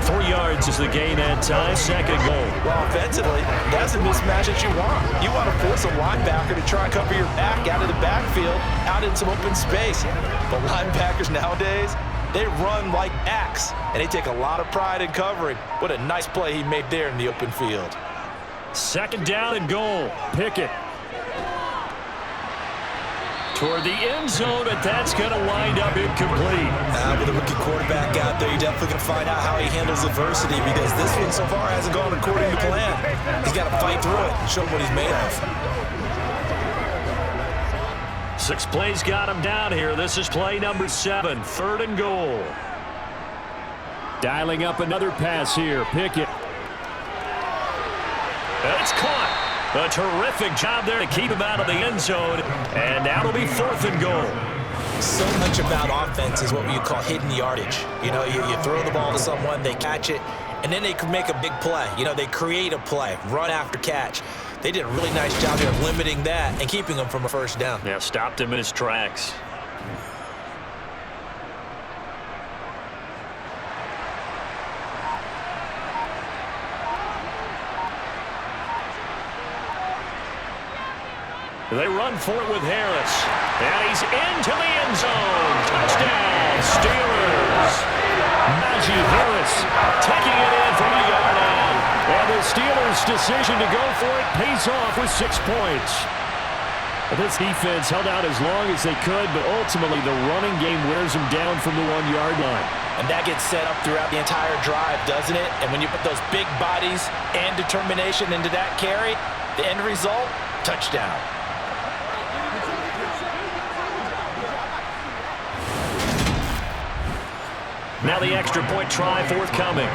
3 yards as the gain that time. Second goal. Well, offensively, that's a mismatch that you want. You want to force a linebacker to try and cover your back out of the backfield, out in some open space. But linebackers nowadays, they run like backs, and they take a lot of pride in covering. What a nice play he made there in the open field. Second down and goal. Pickett. Toward the end zone, but that's going to wind up incomplete. With a rookie quarterback out there, you're definitely going to find out how he handles adversity, because this one so far hasn't gone according to plan. He's got to fight through it and show him what he's made of. 6 plays got him down here. This is play number 7, 3rd and goal. Dialing up another pass here. Pickett. It's caught. A terrific job there to keep him out of the end zone. And now it'll be 4th and goal. So much about offense is what you call hidden yardage. You know, you throw the ball to someone, they catch it, and then they can make a big play. You know, they create a play, run after catch. They did a really nice job here of limiting that and keeping him from a first down. Yeah, stopped him in his tracks. They run for it with Harris. And he's into the end zone. Touchdown, Steelers. Najee Harris taking it in from a yard out. And the Steelers' decision to go for it pays off with 6 points. This defense held out as long as they could, but ultimately the running game wears them down from the 1-yard line. And that gets set up throughout the entire drive, doesn't it? And when you put those big bodies and determination into that carry, the end result, touchdown. Now the extra point try forthcoming.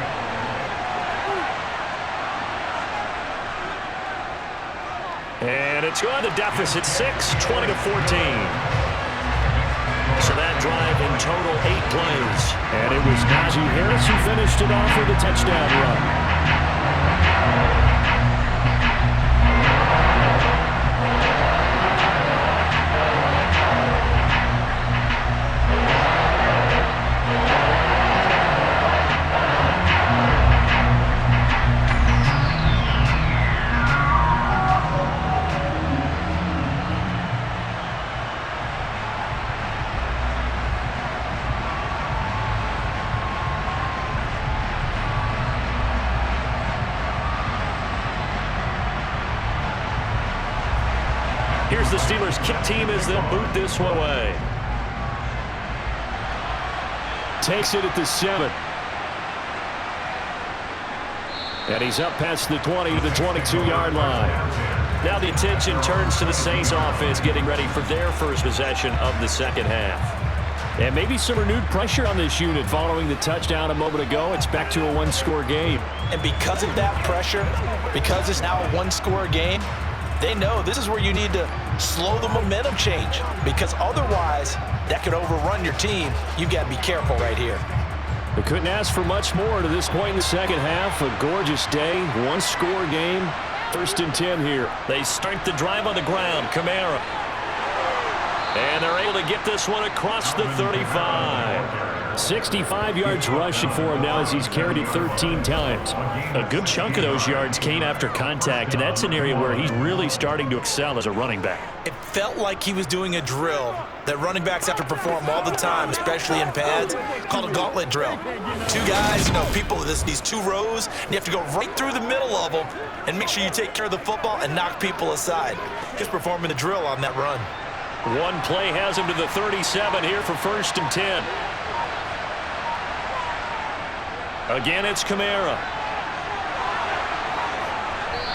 And it's good. The deficit 6, 20-14. So that drive in total 8 plays. And it was Najee Harris who finished it off with a touchdown run. Here's the Steelers' kick team as they'll boot this one away. Takes it at the 7. And he's up past the 20 to the 22-yard line. Now the attention turns to the Saints offense getting ready for their first possession of the second half. And maybe some renewed pressure on this unit following the touchdown a moment ago. It's back to a 1-score game. And because of that pressure, because it's now a 1-score game, they know this is where you need to slow the momentum change, because otherwise that could overrun your team. You've got to be careful right here. They couldn't ask for much more to this point in the second half. A gorgeous day, 1-score game, 1st and 10 here. They start the drive on the ground. Kamara. And they're able to get this one across the 35. 65 yards rushing for him now as he's carried it 13 times. A good chunk of those yards came after contact, and that's an area where he's really starting to excel as a running back. It felt like he was doing a drill that running backs have to perform all the time, especially in pads, called a gauntlet drill. 2 guys, people, these 2 rows, and you have to go right through the middle of them and make sure you take care of the football and knock people aside. He's performing the drill on that run. One play has him to the 37 here for 1st and 10. Again, it's Kamara.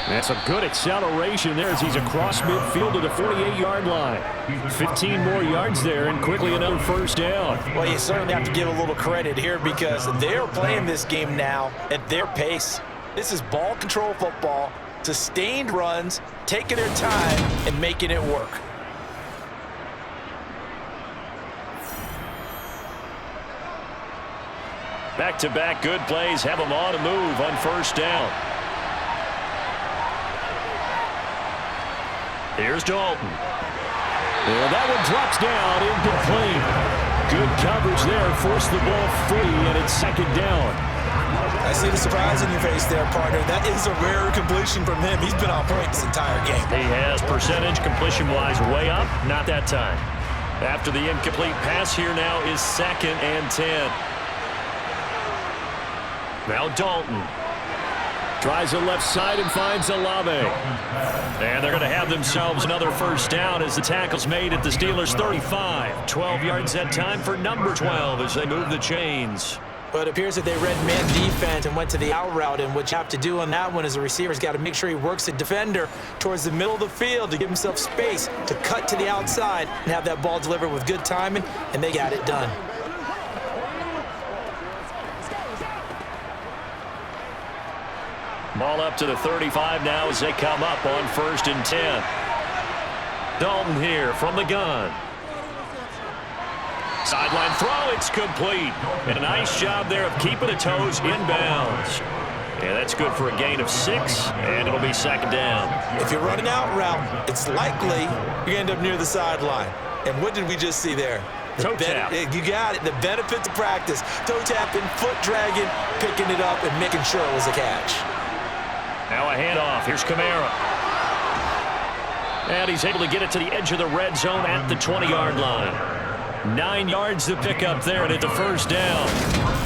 That's a good acceleration there as he's across midfield to the 48-yard line. 15 more yards there and quickly another 1st down. Well, you certainly have to give a little credit here because they're playing this game now at their pace. This is ball control football, sustained runs, taking their time and making it work. Back-to-back good plays have them on a move on 1st down. Here's Dalton. And that one drops down, incomplete. Good coverage there, forced the ball free, and it's 2nd down. I see the surprise in your face there, partner. That is a rare completion from him. He's been on point this entire game. He has percentage completion-wise way up. Not that time. After the incomplete pass, here now is 2nd and 10. Now Dalton. Tries the left side and finds Olave. And they're going to have themselves another first down as the tackle's made at the Steelers' 35. 12 yards that time for number 12 as they move the chains. Well, it appears that they read man defense and went to the out route, and what you have to do on that one is the receiver's got to make sure he works the defender towards the middle of the field to give himself space to cut to the outside and have that ball delivered with good timing, and they got it done. Ball up to the 35 now as they come up on 1st and 10. Dalton here from the gun. Sideline throw, it's complete. And a nice job there of keeping the toes inbounds. Yeah, that's good for a gain of 6, and it'll be 2nd down. If you're running out route, it's likely you're going to end up near the sideline. And what did we just see there? Toe tap. You got it. The benefit to practice. Toe tapping, foot dragging, picking it up, and making sure it was a catch. Now a handoff. Here's Kamara. And he's able to get it to the edge of the red zone at the 20-yard line. 9 yards to pick up there, and it's a first down.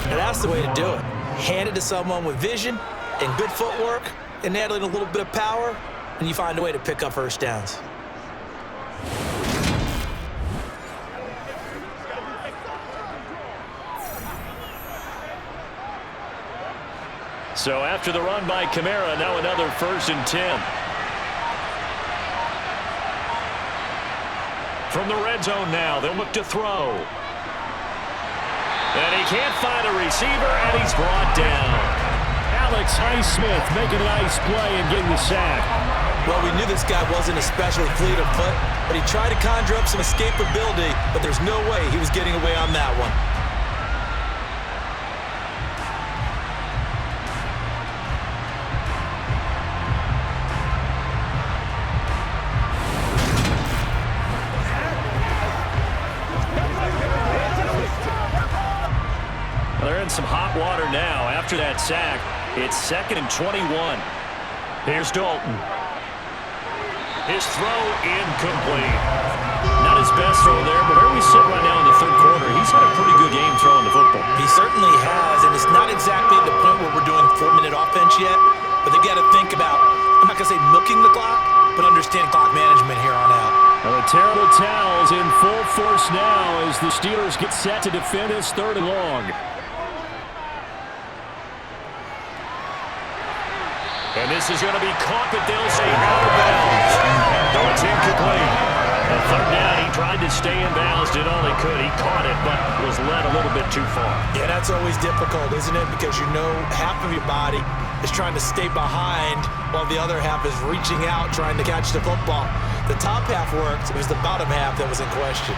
And that's the way to do it. Hand it to someone with vision and good footwork and handling a little bit of power, and you find a way to pick up first downs. So after the run by Kamara, now another 1st and 10. From the red zone now, they'll look to throw. And he can't find a receiver, and he's brought down. Alex Highsmith making a nice play and getting the sack. Well, we knew this guy wasn't especially fleet of foot, but he tried to conjure up some escapability, but there's no way he was getting away on that one. Some hot water now after that sack. It's 2nd and 21. Here's Dalton. His throw incomplete. Not his best throw there, but where we sit right now in the 3rd quarter, he's had a pretty good game throwing the football. He certainly has, and it's not exactly at the point where we're doing 4-minute offense yet, but they've got to think about, I'm not going to say milking the clock, but understand clock management here on out. Well, the terrible towels in full force now as the Steelers get set to defend this 3rd and long. And this is going to be caught, but they'll say out of bounds. No, it's incomplete. On 3rd down, he tried to stay in bounds, did all he could. He caught it, but was led a little bit too far. Yeah, that's always difficult, isn't it? Because you know half of your body is trying to stay behind while the other half is reaching out, trying to catch the football. The top half worked. It was the bottom half that was in question.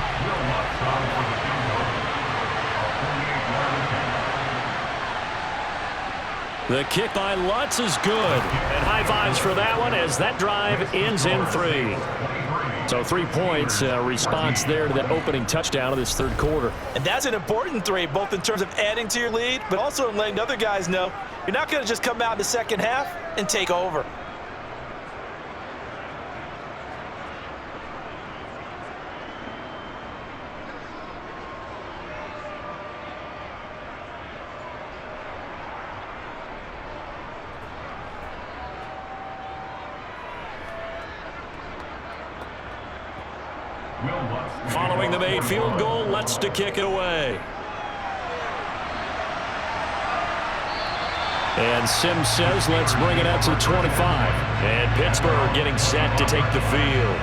The kick by Lutz is good. And high fives for that one as that drive ends in 3. So 3 points, response there to that opening touchdown of this 3rd quarter. And that's an important 3, both in terms of adding to your lead, but also in letting other guys know you're not going to just come out in the 2nd half and take over. Following the made field goal, Lutz to kick it away. And Sims says, let's bring it out to the 25. And Pittsburgh getting set to take the field.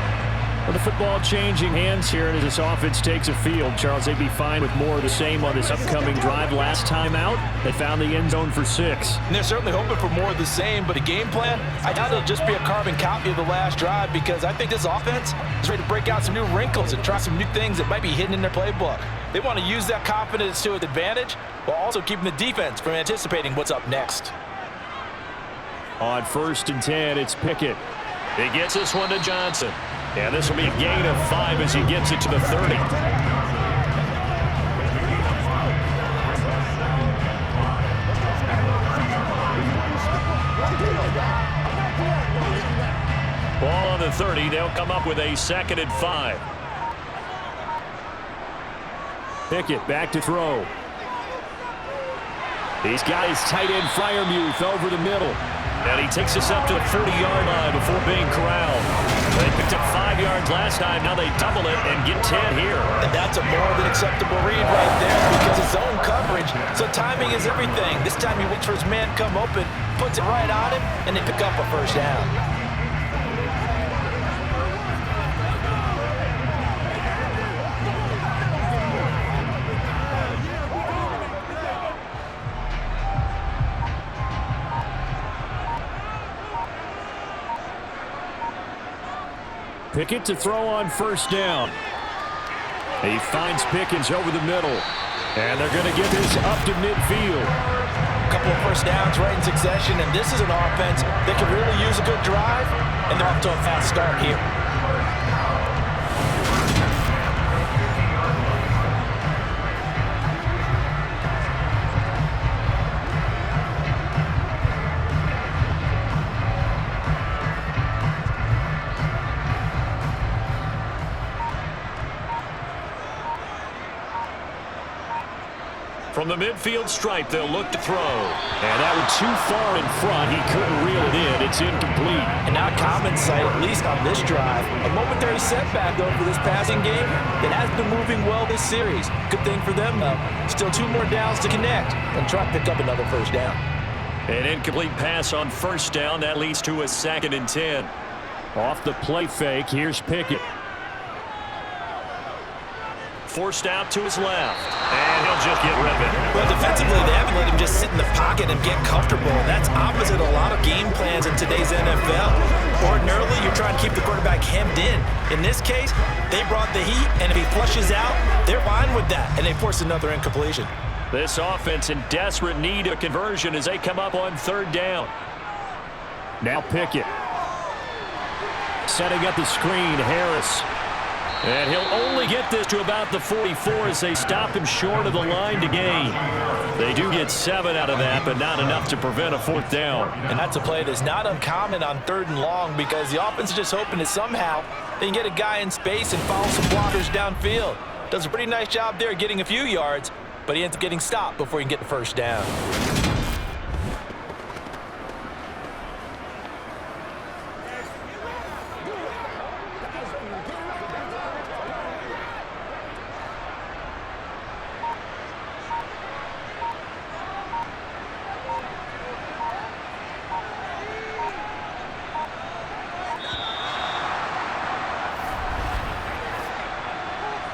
Well, the football changing hands here as this offense takes a field. Charles, they'd be fine with more of the same on this upcoming drive. Last time out, they found the end zone for 6. And they're certainly hoping for more of the same, but a game plan, I doubt it'll just be a carbon copy of the last drive because I think this offense is ready to break out some new wrinkles and try some new things that might be hidden in their playbook. They want to use that confidence to its advantage while also keeping the defense from anticipating what's up next. On 1st and 10, it's Pickett. He gets this one to Johnson. And this will be a gain of 5 as he gets it to the 30. Ball on the 30. They'll come up with a 2nd and 5. Pickett back to throw. He's got his tight end Freiermuth over the middle. And he takes us up to the 40-yard line before being corralled. They picked up 5 yards last time. Now they double it and get 10 here. And that's a more than acceptable read right there because it's zone coverage. So timing is everything. This time he waits for his man come open, puts it right on him, and they pick up a first down. Pickett to throw on first down. He finds Pickens over the middle. And they're going to get this up to midfield. A couple of first downs right in succession, and this is an offense that can really use a good drive, and they're off to a fast start here. From the midfield stripe, they'll look to throw. And that one too far in front. He couldn't reel it in. It's incomplete. And not a common sight, at least on this drive. A momentary setback, though, for this passing game that has been moving well this series. Good thing for them, though. Still 2 more downs to connect and try to pick up another first down. An incomplete pass on first down. That leads to a 2nd and 10. Off the play fake, here's Pickett. Forced out to his left. And he'll just get rid of it. Well, defensively, they haven't let him just sit in the pocket and get comfortable. That's opposite a lot of game plans in today's NFL. Ordinarily, you're trying to keep the quarterback hemmed in. In this case, they brought the heat, and if he flushes out, they're fine with that, and they force another incompletion. This offense in desperate need of conversion as they come up on 3rd down. Now Pickett. Setting up the screen, Harris. And he'll only get this to about the 44 as they stop him short of the line to gain. They do get 7 out of that, but not enough to prevent a 4th down. And that's a play that's not uncommon on 3rd and long because the offense is just hoping that somehow they can get a guy in space and follow some blockers downfield. Does a pretty nice job there getting a few yards, but he ends up getting stopped before he can get the first down.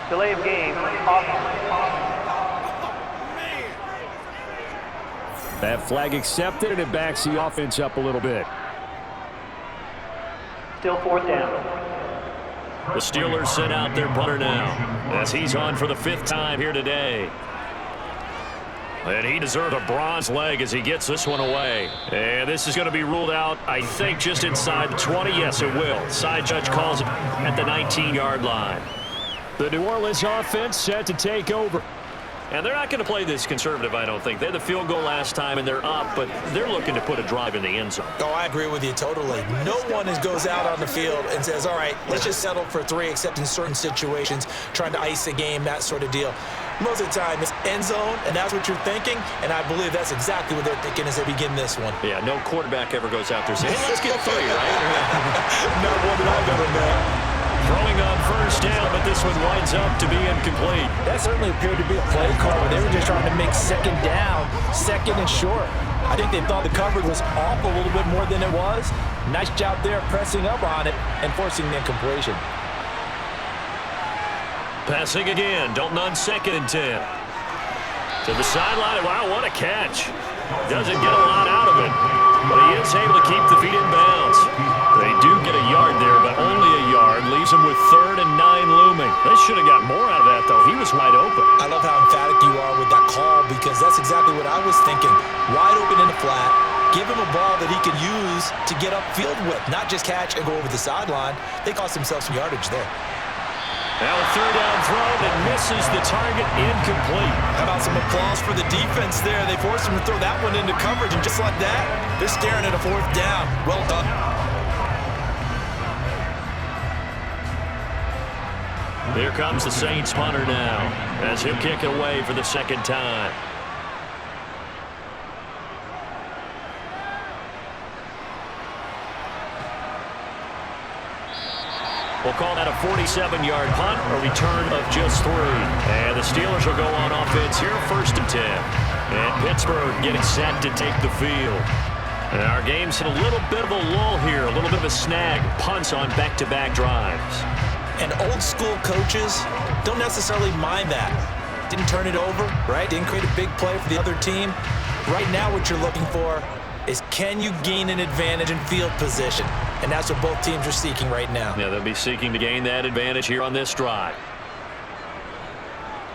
Delay of game. That flag accepted, and it backs the offense up a little bit. Still 4th down. The Steelers send out their punter now as he's on for the 5th time here today. And he deserves a bronze leg as he gets this one away. And this is going to be ruled out, I think, just inside the 20. Yes, it will. Side judge calls it at the 19-yard line. The New Orleans offense set to take over. And they're not going to play this conservative, I don't think. They had the field goal last time, and they're up, but they're looking to put a drive in the end zone. Oh, I agree with you totally. No one goes out on the field and says, all right, let's just settle for 3, except in certain situations, trying to ice a game, that sort of deal. Most of the time, it's end zone, and that's what you're thinking, and I believe that's exactly what they're thinking as they begin this one. Yeah, no quarterback ever goes out there saying, hey, let's get 3, right? Not one that I've ever met. Throwing on first down, but this one winds up to be incomplete. That certainly appeared to be a play call where they were just trying to make 2nd down, 2nd and short. I think they thought the coverage was off a little bit more than it was. Nice job there pressing up on it and forcing the incompletion. Passing again, Dalton on 2nd and 10. To the sideline. Wow, what a catch. Doesn't get a lot out of it, but he is able to keep the feet in bounds. They do get a yard there, but only a yard. Leaves them with 3rd and 9 looming. They should have got more out of that, though. He was wide open. I love how emphatic you are with that call because that's exactly what I was thinking. Wide open in the flat. Give him a ball that he can use to get upfield with, not just catch and go over the sideline. They cost themselves some yardage there. Now a 3rd down throw that misses the target, incomplete. How about some applause for the defense there? They forced him to throw that one into coverage, and just like that, they're staring at a 4th down. Well done. Here comes the Saints punter now as he'll kick it away for the second time. We'll call that a 47-yard punt, a return of just 3. And the Steelers will go on offense here, 1st and 10. And Pittsburgh getting set to take the field. And our game's in a little bit of a lull here, a little bit of a snag. Punts on back-to-back drives. And old school coaches don't necessarily mind that. Didn't turn it over, right? Didn't create a big play for the other team. Right now what you're looking for is, can you gain an advantage in field position? And that's what both teams are seeking right now. Yeah, they'll be seeking to gain that advantage here on this drive.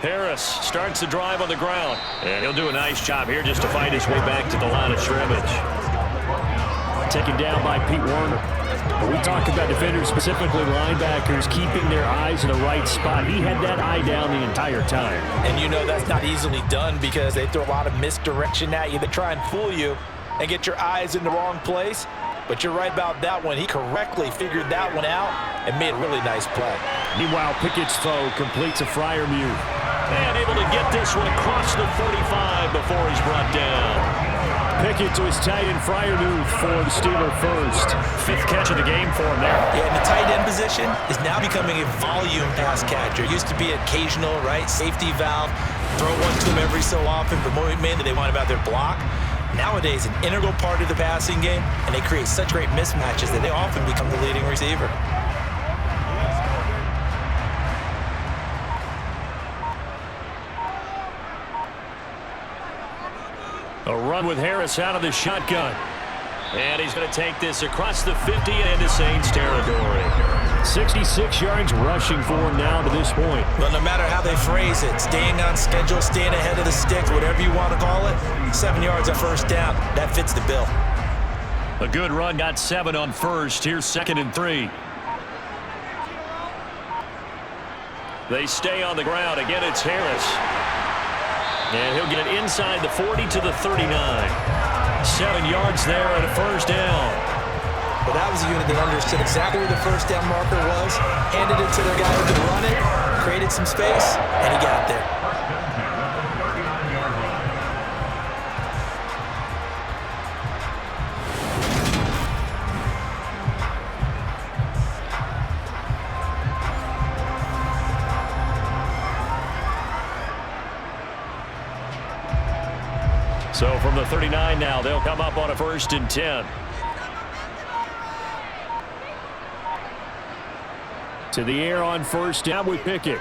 Harris starts the drive on the ground. And he'll do a nice job here just to find his way back to the line of scrimmage. Taken down by Pete Werner. We talk about defenders, specifically linebackers, keeping their eyes in the right spot. He had that eye down the entire time. And you know that's not easily done because they throw a lot of misdirection at you. They try and fool you and get your eyes in the wrong place. But you're right about that one. He correctly figured that one out and made a really nice play. Meanwhile, Pickett's throw completes a Freiermuth. And able to get this one across the 35 before he's brought down. Pickett to his tight end Freiermuth for the Steeler first. 5th catch of the game for him there. Yeah, and the tight end position is now becoming a volume pass catcher. It used to be occasional, right? Safety valve, throw one to him every so often, but mainly they want about their block. Nowadays, an integral part of the passing game, and they create such great mismatches that they often become the leading receiver. A run with Harris out of the shotgun. And he's going to take this across the 50 and into Saints territory. 66 yards rushing for him now to this point. But no matter how they phrase it, staying on schedule, staying ahead of the sticks, whatever you want to call it, 7 yards on 1st down. That fits the bill. A good run, got 7 on 1st. Here's 2nd and 3. They stay on the ground. Again, it's Harris. And he'll get it inside the 40 to the 39. 7 yards there and a 1st down. Well, that was a unit that understood exactly where the 1st down marker was, handed it to their guy who could run it, created some space, and he got there. So from the 39 now, they'll come up on a 1st and 10. To the air on 1st down with Pickett.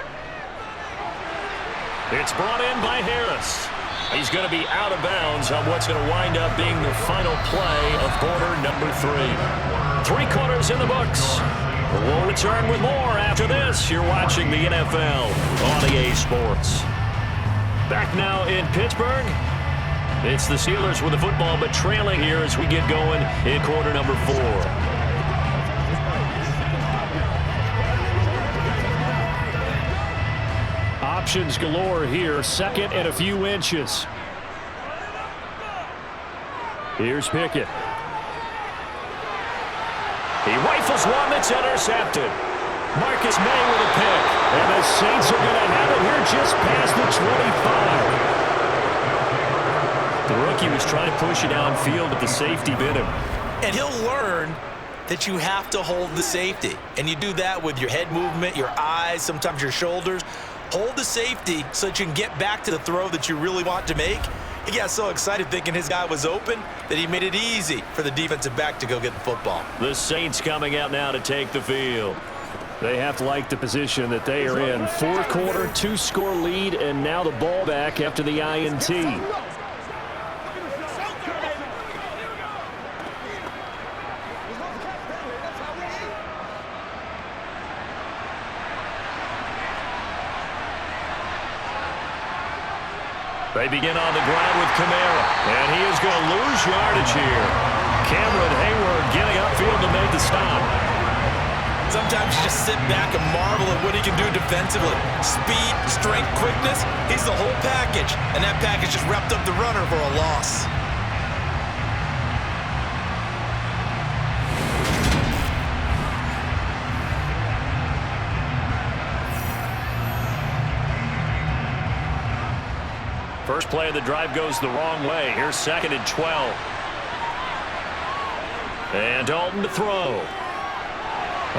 It's brought in by Harris. He's going to be out of bounds on what's going to wind up being the final play of quarter number 3. 3 quarters in the books. We'll return with more after this. You're watching the NFL on EA Sports. Back now in Pittsburgh. It's the Steelers with the football, but trailing here as we get going in quarter number 4. Options galore here. 2nd and a few inches. Here's Pickett. He rifles one that's intercepted. Marcus May with a pick. And the Saints are going to have it here just past the 25. The rookie was trying to push it downfield, but the safety bit him. And he'll learn that you have to hold the safety. And you do that with your head movement, your eyes, sometimes your shoulders. Hold the safety so that you can get back to the throw that you really want to make. He got so excited thinking his guy was open that he made it easy for the defensive back to go get the football. The Saints coming out now to take the field. They have to like the position that they are in. 4th quarter, 2-score lead, and now the ball back after the INT. They begin on the ground with Kamara, and he is going to lose yardage here. Cameron Hayward getting upfield to make the stop. Sometimes you just sit back and marvel at what he can do defensively. Speed, strength, quickness, he's the whole package. And that package just wrapped up the runner for a loss. First play of the drive goes the wrong way. Here's 2nd and 12. And Dalton to throw.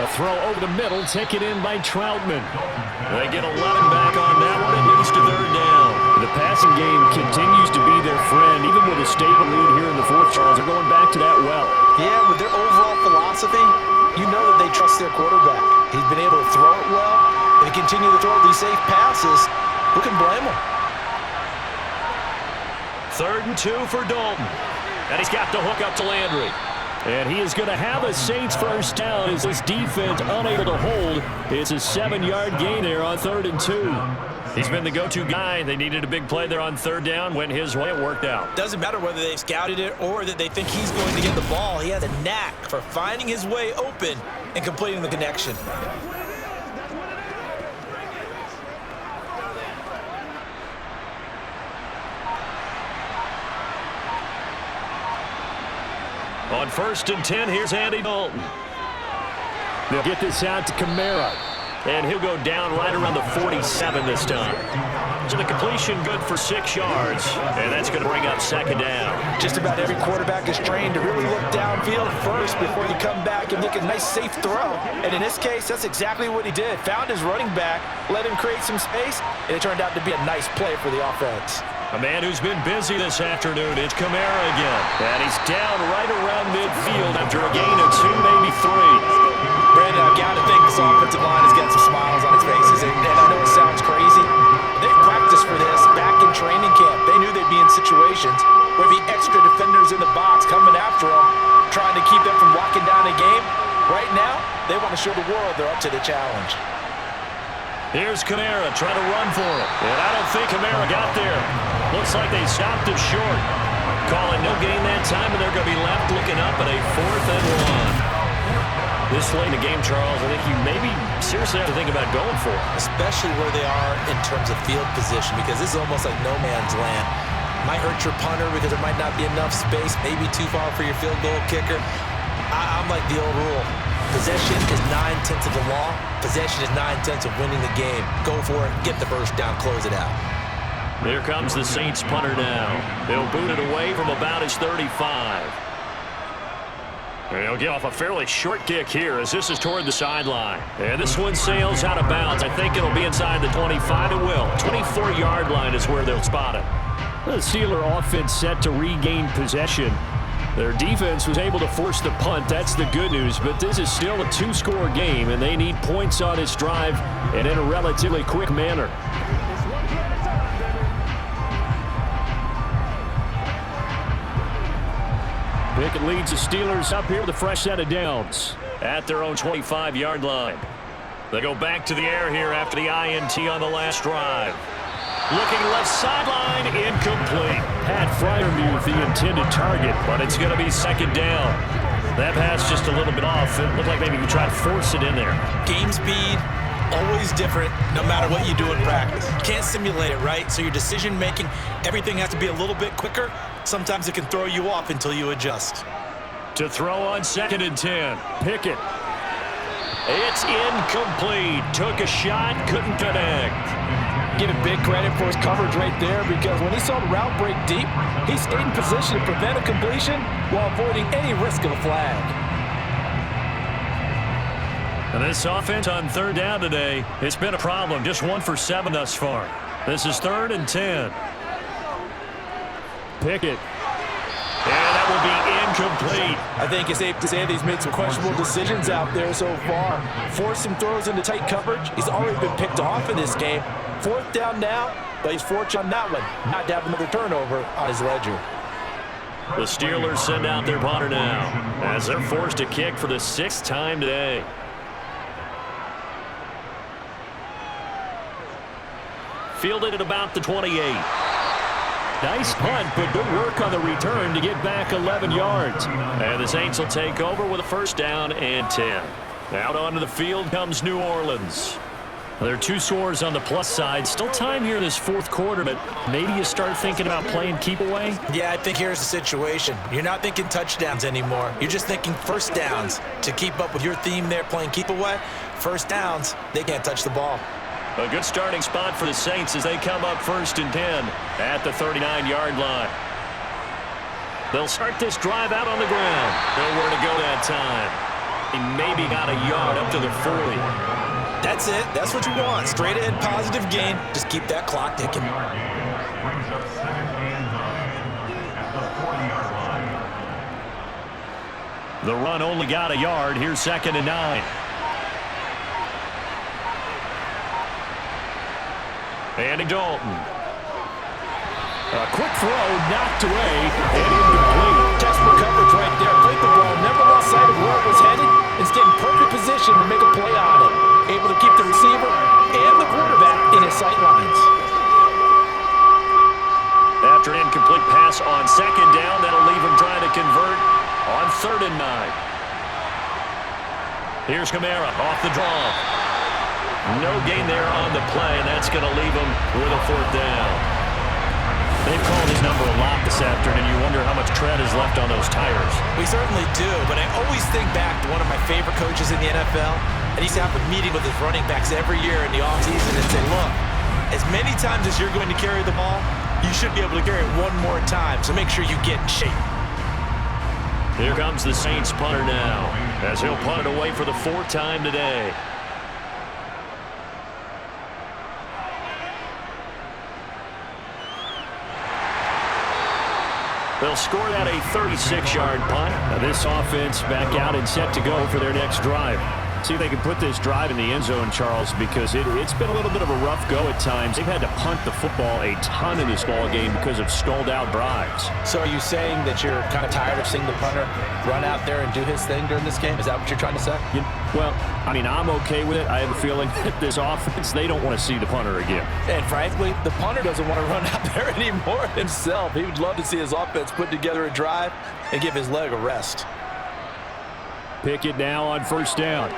A throw over the middle, taken in by Troutman. They get 11 back on that one. It moves to 3rd down. The passing game continues to be their friend, even with a stable lead here in the 4th, Charles. They're going back to that well. Yeah, with their overall philosophy, you know that they trust their quarterback. He's been able to throw it well. If he continue to throw these safe passes, who can blame him? 3rd and 2 for Dalton. And he's got the hook up to Landry. And he is going to have a Saints first down as this defense unable to hold. It's a 7-yard gain there on 3rd and 2. He's been the go-to guy. They needed a big play there on 3rd down. Went his way. It worked out. Doesn't matter whether they've scouted it or that they think he's going to get the ball. He has a knack for finding his way open and completing the connection. On 1st and 10, here's Andy Dalton. They'll get this out to Kamara. And he'll go down right around the 47 this time. So the completion good for 6 yards. And that's going to bring up 2nd down. Just about every quarterback is trained to really look downfield first before you come back and make a nice, safe throw. And in this case, that's exactly what he did. Found his running back, let him create some space, and it turned out to be a nice play for the offense. A man who's been busy this afternoon. It's Kamara again. And he's down right around midfield after a gain of 2, maybe 3. Brandon, I've got to think this offensive line has got some smiles on its faces. And I know it sounds crazy. They practiced for this back in training camp. They knew they'd be in situations where there'd be extra defenders in the box coming after them, trying to keep them from locking down a game. Right now, they want to show the world they're up to the challenge. Here's Kamara trying to run for it. And I don't think Kamara got there. Looks like they stopped him short. Calling no gain that time, and they're going to be left looking up at a 4th and 1. This late in the game, Charles, I think you maybe seriously have to think about going for it. Especially where they are in terms of field position, because this is almost like no man's land. Might hurt your punter because there might not be enough space, maybe too far for your field goal kicker. I'm like the old rule. Possession is 9/10 of the law. Possession is 9/10 of winning the game. Go for it, get the first down, close it out. There comes the Saints punter now. They'll boot it away from about his 35. He'll get off a fairly short kick here as this is toward the sideline. And this one sails out of bounds. I think it'll be inside the 25. It will. 24-yard line is where they'll spot it. The Steeler offense set to regain possession. Their defense was able to force the punt. That's the good news. But this is still a 2-score game, and they need points on this drive and in a relatively quick manner. Pickett leads the Steelers up here with a fresh set of downs at their own 25-yard line. They go back to the air here after the INT on the last drive. Looking left sideline, incomplete. Pat Freiermuth, the intended target, but it's going to be 2nd down. That pass just a little bit off. It looked like maybe you tried to force it in there. Game speed, always different no matter what you do in practice. Can't simulate it, right? So your decision making, everything has to be a little bit quicker. Sometimes it can throw you off until you adjust. To throw on 2nd and 10. Pickett. It's incomplete. Took a shot, couldn't connect. Give him big credit for his coverage right there, because when he saw the route break deep, he stayed in position to prevent a completion while avoiding any risk of a flag. And this offense on 3rd down today, it's been a problem. Just 1 for 7 thus far. This is 3rd and 10. Pickett. And that will be incomplete. I think it's safe to say that he's made some questionable decisions out there so far. Forced some throws into tight coverage. He's already been picked off in this game. 4th down now, but he's fortunate on that one not to have another turnover on his ledger. The Steelers send out their punter now as they're forced to kick for the 6th time today. Fielded at about the 28. Nice punt, but good work on the return to get back 11 yards. And the Saints will take over with a 1st down and 10. Out onto the field comes New Orleans. There are 2 scores on the plus side. Still time here in this 4th quarter, but maybe you start thinking about playing keep away? Yeah, I think here's the situation. You're not thinking touchdowns anymore. You're just thinking 1st downs. To keep up with your theme there, playing keep away, 1st downs, they can't touch the ball. A good starting spot for the Saints as they come up 1st and 10 at the 39-yard line. They'll start this drive out on the ground. Nowhere to go that time. He maybe got a yard up to the 40. That's it. That's what you want. Straight ahead positive gain. Just keep that clock ticking. The run only got a yard. Here's 2nd and 9. Andy Dalton. A quick throw knocked away and incomplete. Desperate coverage right there. Played the ball. Never lost sight of where it was headed. It's getting perfect position to make a play on it. Able to keep the receiver and the quarterback in his sight lines. After an incomplete pass on 2nd down, that'll leave him trying to convert on 3rd and 9. Here's Kamara off the draw. No gain there on the play, and that's going to leave him with a 4th down. They've called his number a lot this afternoon. You wonder how much tread is left on those tires. We certainly do, but I always think back to one of my favorite coaches in the NFL, and he's having a meeting with his running backs every year in the offseason and say, look, as many times as you're going to carry the ball, you should be able to carry it one more time, so make sure you get in shape. Here comes the Saints punter now, as he'll punt it away for the 4th time today. They'll score that a 36-yard punt. Now this offense back out and set to go for their next drive. See if they can put this drive in the end zone, Charles, because it's been a little bit of a rough go at times. They've had to punt the football a ton in this ball game because of stalled-out drives. So are you saying that you're kind of tired of seeing the punter run out there and do his thing during this game? Is that what you're trying to say? Well, I mean, I'm okay with it. I have a feeling that this offense, they don't want to see the punter again. And frankly, the punter doesn't want to run out there anymore himself. He would love to see his offense put together a drive and give his leg a rest. Pickett now on 1st down.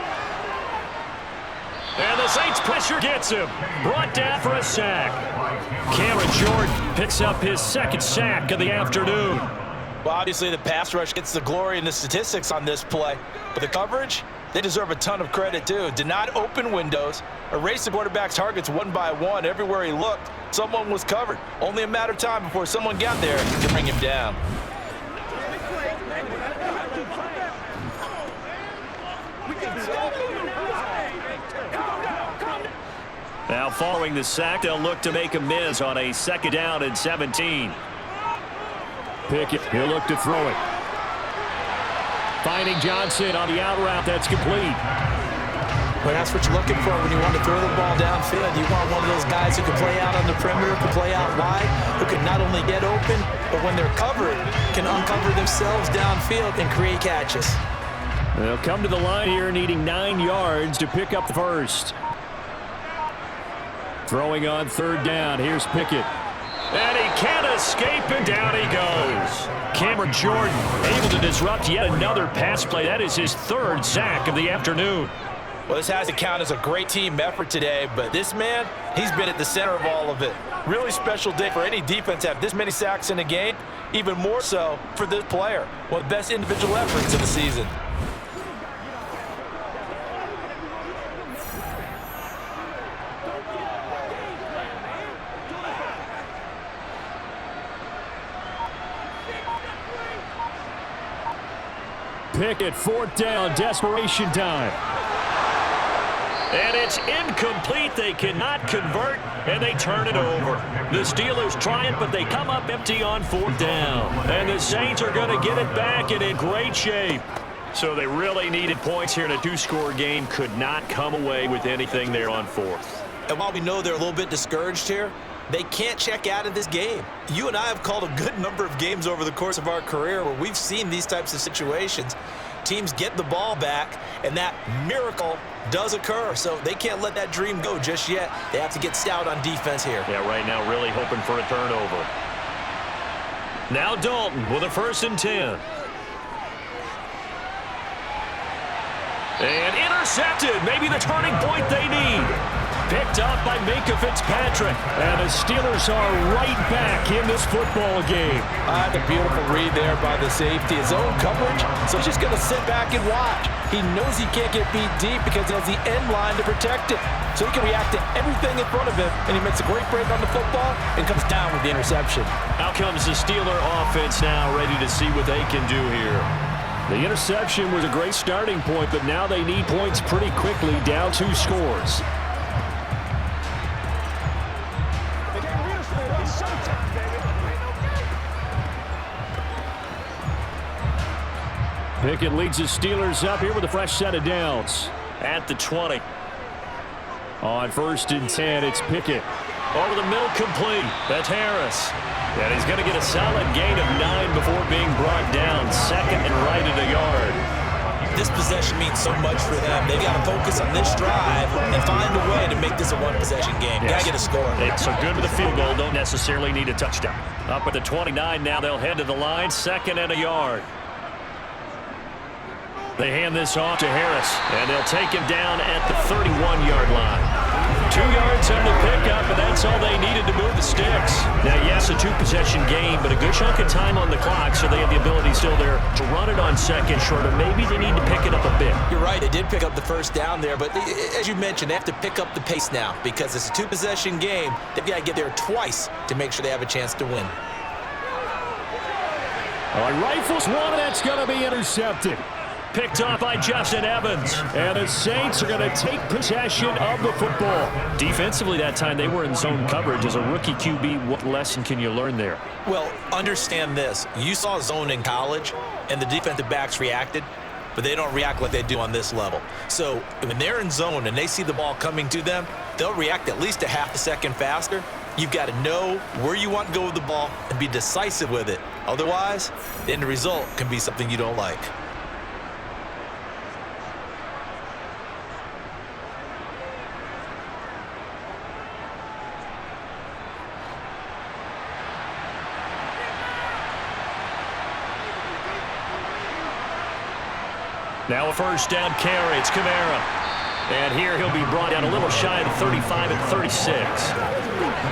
And the Saints pressure gets him. Brought down for a sack. Cameron Jordan picks up his 2nd sack of the afternoon. Well, obviously the pass rush gets the glory in the statistics on this play. But the coverage, they deserve a ton of credit too. Did not open windows, erased the quarterback's targets one by one. Everywhere he looked, someone was covered. Only a matter of time before someone got there to bring him down. Now following the sack, they'll look to make a miss on a 2nd down and 17. Pickett, he'll look to throw it. Finding Johnson on the out route. That's complete. Well, that's what you're looking for when you want to throw the ball downfield. You want one of those guys who can play out on the perimeter, can play out wide, who can not only get open, but when they're covered, can uncover themselves downfield and create catches. They'll come to the line here needing 9 yards to pick up the 1st. Throwing on 3rd down. Here's Pickett. And he can't escape, and down he goes. Cameron Jordan able to disrupt yet another pass play. That is his 3rd sack of the afternoon. Well, this has to count as a great team effort today, but this man, he's been at the center of all of it. Really special day for any defense to have this many sacks in a game, even more so for this player. One of the best individual efforts of the season. Pickett, 4th down, desperation time. And it's incomplete. They cannot convert, and they turn it over. The Steelers try it, but they come up empty on 4th down. And the Saints are going to get it back and in great shape. So they really needed points here in a 2-score game. Could not come away with anything there on 4th. And while we know they're a little bit discouraged here, they can't check out of this game. You and I have called a good number of games over the course of our career where we've seen these types of situations. Teams get the ball back, and that miracle does occur. So they can't let that dream go just yet. They have to get stout on defense here. Yeah, right now really hoping for a turnover. Now Dalton with a 1st and 10. And intercepted. Maybe the turning point they need. Picked up by Minka Fitzpatrick. And the Steelers are right back in this football game. The beautiful read there by the safety. His own coverage, so he's just going to sit back and watch. He knows he can't get beat deep because he has the end line to protect it. So he can react to everything in front of him, and he makes a great break on the football and comes down with the interception. Out comes the Steeler offense now, ready to see what they can do here. The interception was a great starting point, but now they need points pretty quickly, down 2 scores. Pickett leads the Steelers up here with a fresh set of downs. At the 20. On 1st and 10, it's Pickett. Over the middle, complete. That's Harris. And he's going to get a solid gain of 9 before being brought down. 2nd and right at a yard. This possession means so much for them. They've got to focus on this drive and find a way to make this a one-possession game. Got to get a score. It's so good with a field goal. Don't necessarily need a touchdown. Up at the 29 now. They'll head to the line. 2nd and a yard. They hand this off to Harris, and they'll take him down at the 31-yard line. 2 yards on the pickup, and that's all they needed to move the sticks. Now, yes, a 2-possession game, but a good chunk of time on the clock, so they have the ability still there to run it on 2nd short, or maybe they need to pick it up a bit. You're right, they did pick up the first down there, but as you mentioned, they have to pick up the pace now because it's a 2-possession game. They've got to get there twice to make sure they have a chance to win. Rifles one, that's going to be intercepted. Picked up by Justin Evans. And the Saints are going to take possession of the football. Defensively that time, they were in zone coverage. As a rookie QB, what lesson can you learn there? Well, understand this. You saw zone in college, and the defensive backs reacted, but they don't react like they do on this level. So when they're in zone and they see the ball coming to them, they'll react at least a half a second faster. You've got to know where you want to go with the ball and be decisive with it. Otherwise, the end result can be something you don't like. Now a 1st down carry. It's Kamara. And here he'll be brought down a little shy of 35 at 36.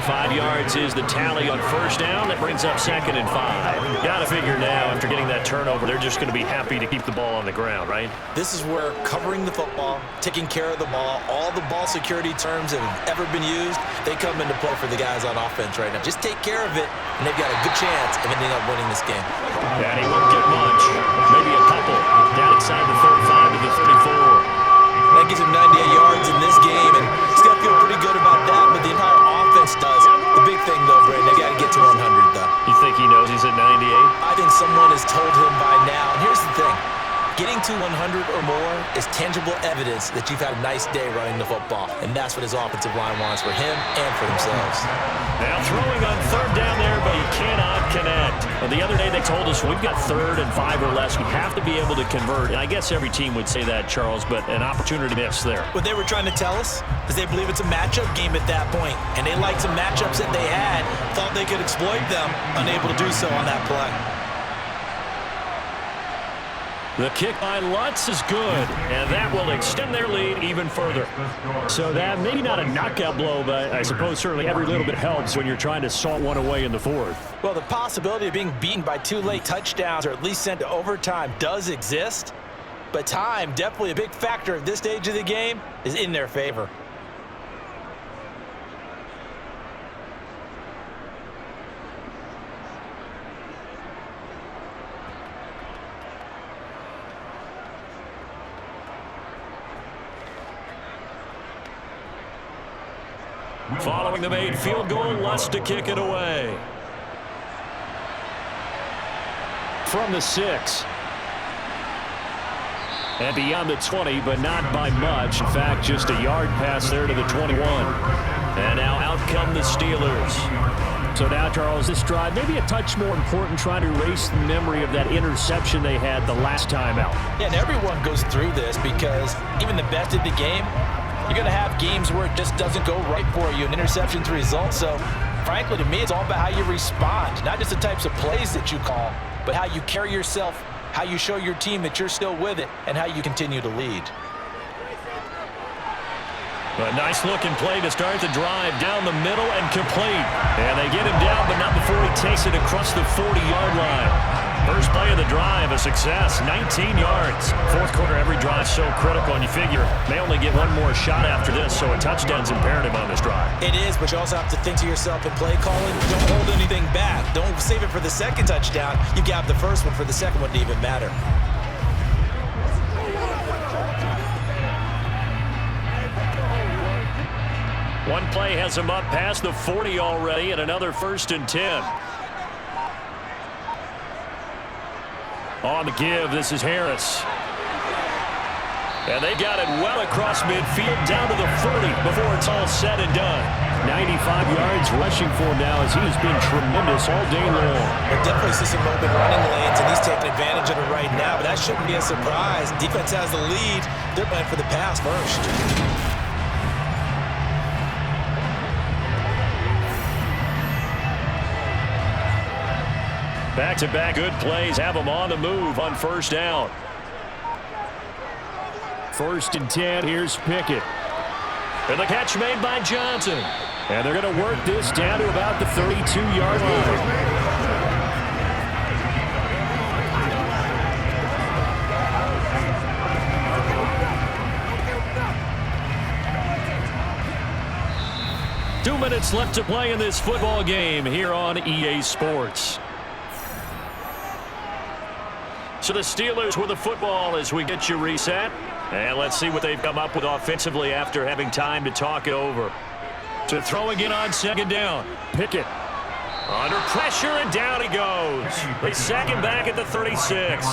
5 yards is the tally on 1st down. That brings up 2nd and 5. Got to figure now, after getting that turnover, they're just going to be happy to keep the ball on the ground, right? This is where covering the football, taking care of the ball, all the ball security terms that have ever been used, they come into play for the guys on offense right now. Just take care of it, and they've got a good chance of ending up winning this game. And he won't get much. Maybe a couple. Down inside the 35 to the 34. That gives him 98 yards in this game, and he's got to feel pretty good about that, but the entire offense does. The big thing, though, Brandon, they got to get to 100, though. You think he knows he's at 98? I think someone has told him by now. And here's the thing. Getting to 100 or more is tangible evidence that you've had a nice day running the football, and that's what his offensive line wants for him and for themselves. Now throwing on 3rd down there, but he cannot connect. Well, the other day they told us we've got 3rd and 5 or less. We have to be able to convert. And I guess every team would say that, Charles, but an opportunity miss there. What they were trying to tell us is they believe it's a matchup game at that point, and they liked some matchups that they had, thought they could exploit them, unable to do so on that play. The kick by Lutz is good, and that will extend their lead even further. So that maybe not a knockout blow, but I suppose certainly every little bit helps when you're trying to salt one away in the 4th. Well, the possibility of being beaten by 2 late touchdowns or at least sent to overtime does exist, but time, definitely a big factor at this stage of the game, is in their favor. Following the made field goal, Lutz to kick it away. From the 6. And beyond the 20, but not by much. In fact, just a yard pass there to the 21. And now out come the Steelers. So now, Charles, this drive maybe a touch more important, trying to erase the memory of that interception they had the last time out. Yeah, and everyone goes through this because even the best of the game, you're going to have games where it just doesn't go right for you, and interceptions result. So, frankly, to me, it's all about how you respond, not just the types of plays that you call, but how you carry yourself, how you show your team that you're still with it, and how you continue to lead. A nice-looking play to start the drive down the middle and complete. And they get him down, but not before he takes it across the 40-yard line. First play of the drive, a success, 19 yards. Fourth quarter, every drive so critical, and you figure may only get one more shot after this, so a touchdown's imperative on this drive. It is, but you also have to think to yourself in play calling, don't hold anything back. Don't save it for the second touchdown. You got the first one for the second one to even matter. One play has him up past the 40 already, and another 1st and 10. On the give, this is Harris. And they got it well across midfield down to the 40 before it's all said and done. 95 yards rushing for him now as he's been tremendous all day long. We'll definitely see some open running lanes, and he's taking advantage of it right now, but that shouldn't be a surprise. Defense has the lead. They're playing for the pass first. Back-to-back good plays have them on the move on first down. 1st and 10, here's Pickett. And the catch made by Johnson. And they're going to work this down to about the 32-yard line. Two minutes left to play in this football game here on EA Sports. So the Steelers with the football as we get you reset. And let's see what they've come up with offensively after having time to talk it over. To throw again on second down. Pickett. Under pressure, and down he goes. They sack him back at the 36.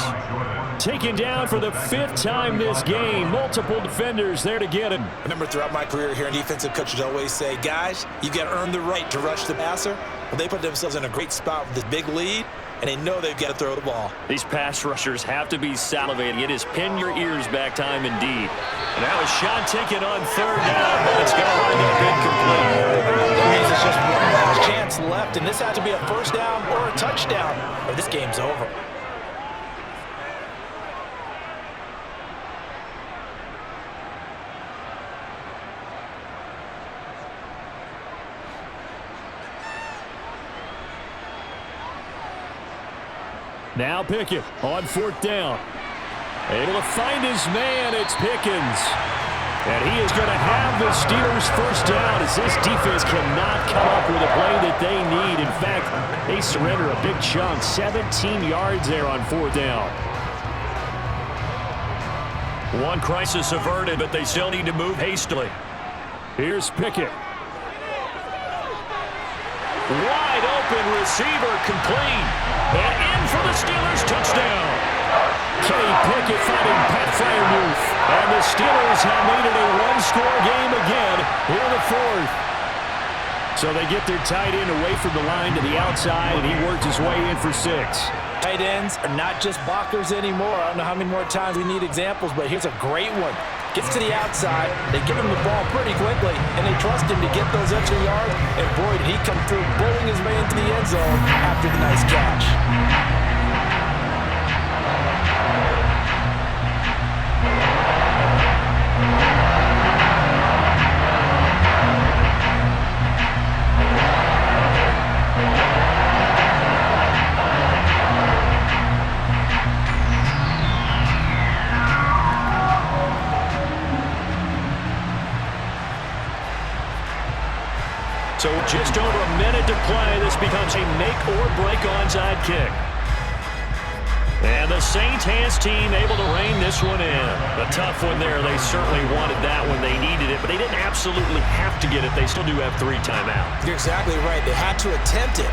Taken down for the 5th time this game. Multiple defenders there to get him. I remember throughout my career here, defensive coaches always say, guys, you got to earn the right to rush the passer. Well, they put themselves in a great spot with this big lead, and they know they've got to throw the ball. These pass rushers have to be salivating. It is pin your ears back time indeed. And now a shot taken on 3rd down, but it's going to wind up incomplete. That means it's just one last chance left, and this has to be a first down or a touchdown, or this game's over. Now Pickett on 4th down. Able to find his man. It's Pickens. And he is going to have the Steelers first down as this defense cannot come up with a play that they need. In fact, they surrender a big chunk. 17 yards there on 4th down. One crisis averted, but they still need to move hastily. Here's Pickett. Wide open receiver complete. And in for the Steelers touchdown. Kenny Pickett finding Pat Freiermuth. And the Steelers have made it a one-score game again here in the 4th. So they get their tight end away from the line to the outside, and he works his way in for 6. Tight ends are not just blockers anymore. I don't know how many more times we need examples, but here's a great one. Gets to the outside, they give him the ball pretty quickly, and they trust him to get those extra yards, and boy, did he come through bullying his way into the end zone after the nice catch. So just over a minute to play. This becomes a make-or-break onside kick. And the Saints hands team able to rein this one in. A tough one there. They certainly wanted that when they needed it, but they didn't absolutely have to get it. They still do have 3 timeouts. You're exactly right. They had to attempt it.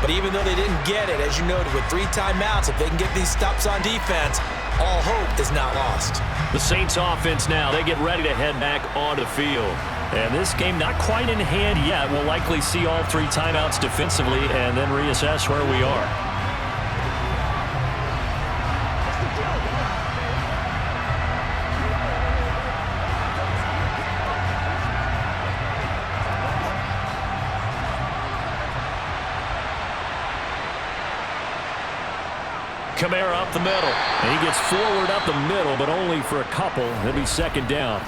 But even though they didn't get it, as you noted, with 3 timeouts, if they can get these stops on defense, all hope is not lost. The Saints offense now, they get ready to head back onto the field. And this game not quite in hand yet. We'll likely see all 3 timeouts defensively and then reassess where we are. Kamara up the middle. And he gets forward up the middle, but only for a couple. He'll be 2nd down.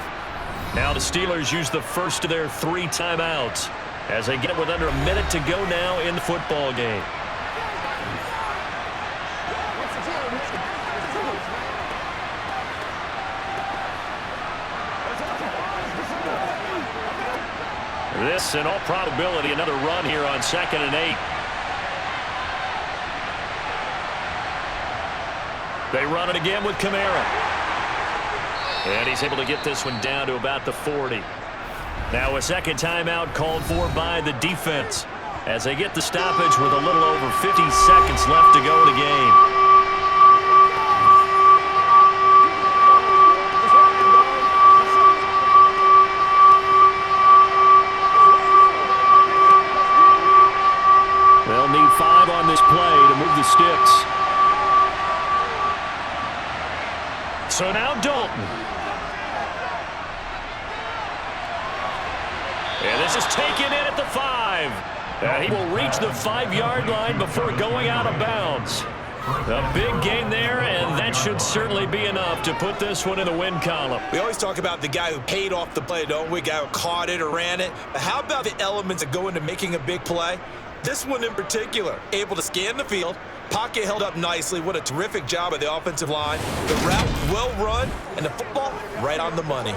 Now the Steelers use the first of their 3 timeouts as they get it with under a minute to go now in the football game. This, in all probability, another run here on 2nd and 8. They run it again with Kamara. And he's able to get this one down to about the 40. Now a second timeout called for by the defense as they get the stoppage with a little over 50 seconds left to go in the game. They'll need 5 on this play to move the sticks. So now Dalton. And this is taken in at the 5. And he will reach the 5-yard line before going out of bounds. A big gain there, and that should certainly be enough to put this one in the win column. We always talk about the guy who paid off the play, don't we? Guy who caught it or ran it. But how about the elements that go into making a big play? This one in particular, able to scan the field, pocket held up nicely. What a terrific job of the offensive line. The route well run, and the football right on the money.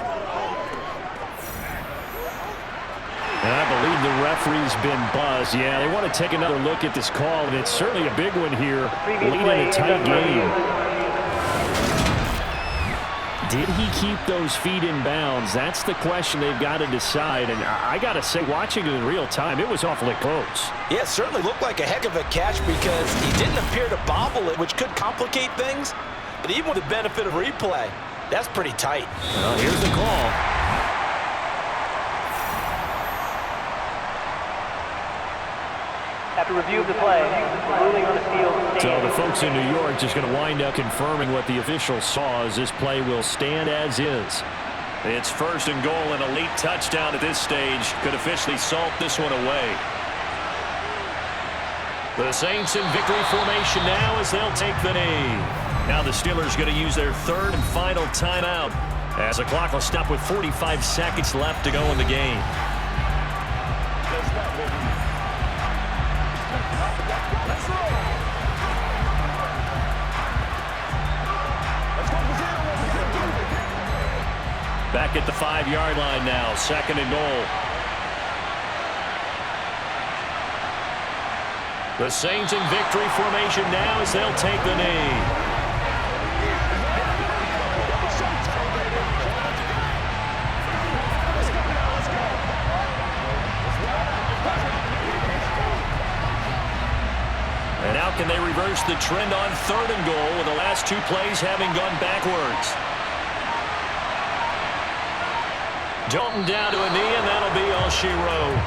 And I believe the referee's been buzzed. Yeah, they want to take another look at this call, and it's certainly a big one here, leading a tight game. Did he keep those feet in bounds? That's the question they've got to decide. And I got to say, watching it in real time, it was awfully close. Yeah, it certainly looked like a heck of a catch because he didn't appear to bobble it, which could complicate things. But even with the benefit of replay, that's pretty tight. Well, here's the call. After review of the play, ruling on the field. So the folks in New York just going to wind up confirming what the official saw as this play will stand as is. It's 1st and goal, and a late touchdown at this stage could officially salt this one away. The Saints in victory formation now as they'll take the knee. Now the Steelers going to use their 3rd and final timeout as the clock will stop with 45 seconds left to go in the game. Back at the 5-yard line now, 2nd and goal. The Saints in victory formation now as they'll take the knee. And now can they reverse the trend on 3rd and goal with the last 2 plays having gone backwards? Dalton down to a knee, and that'll be all she wrote.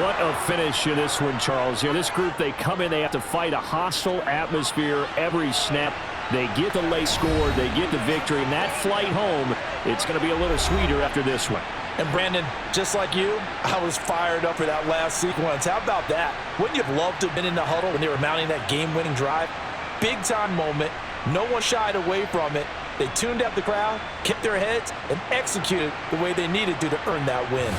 What a finish in this one, Charles. You know, this group, they come in, they have to fight a hostile atmosphere every snap. They get the late score, they get the victory, and that flight home, it's going to be a little sweeter after this one. And Brandon, just like you, I was fired up for that last sequence. How about that? Wouldn't you have loved to have been in the huddle when they were mounting that game-winning drive? Big-time moment. No one shied away from it. They tuned out the crowd, kept their heads, and executed the way they needed to earn that win.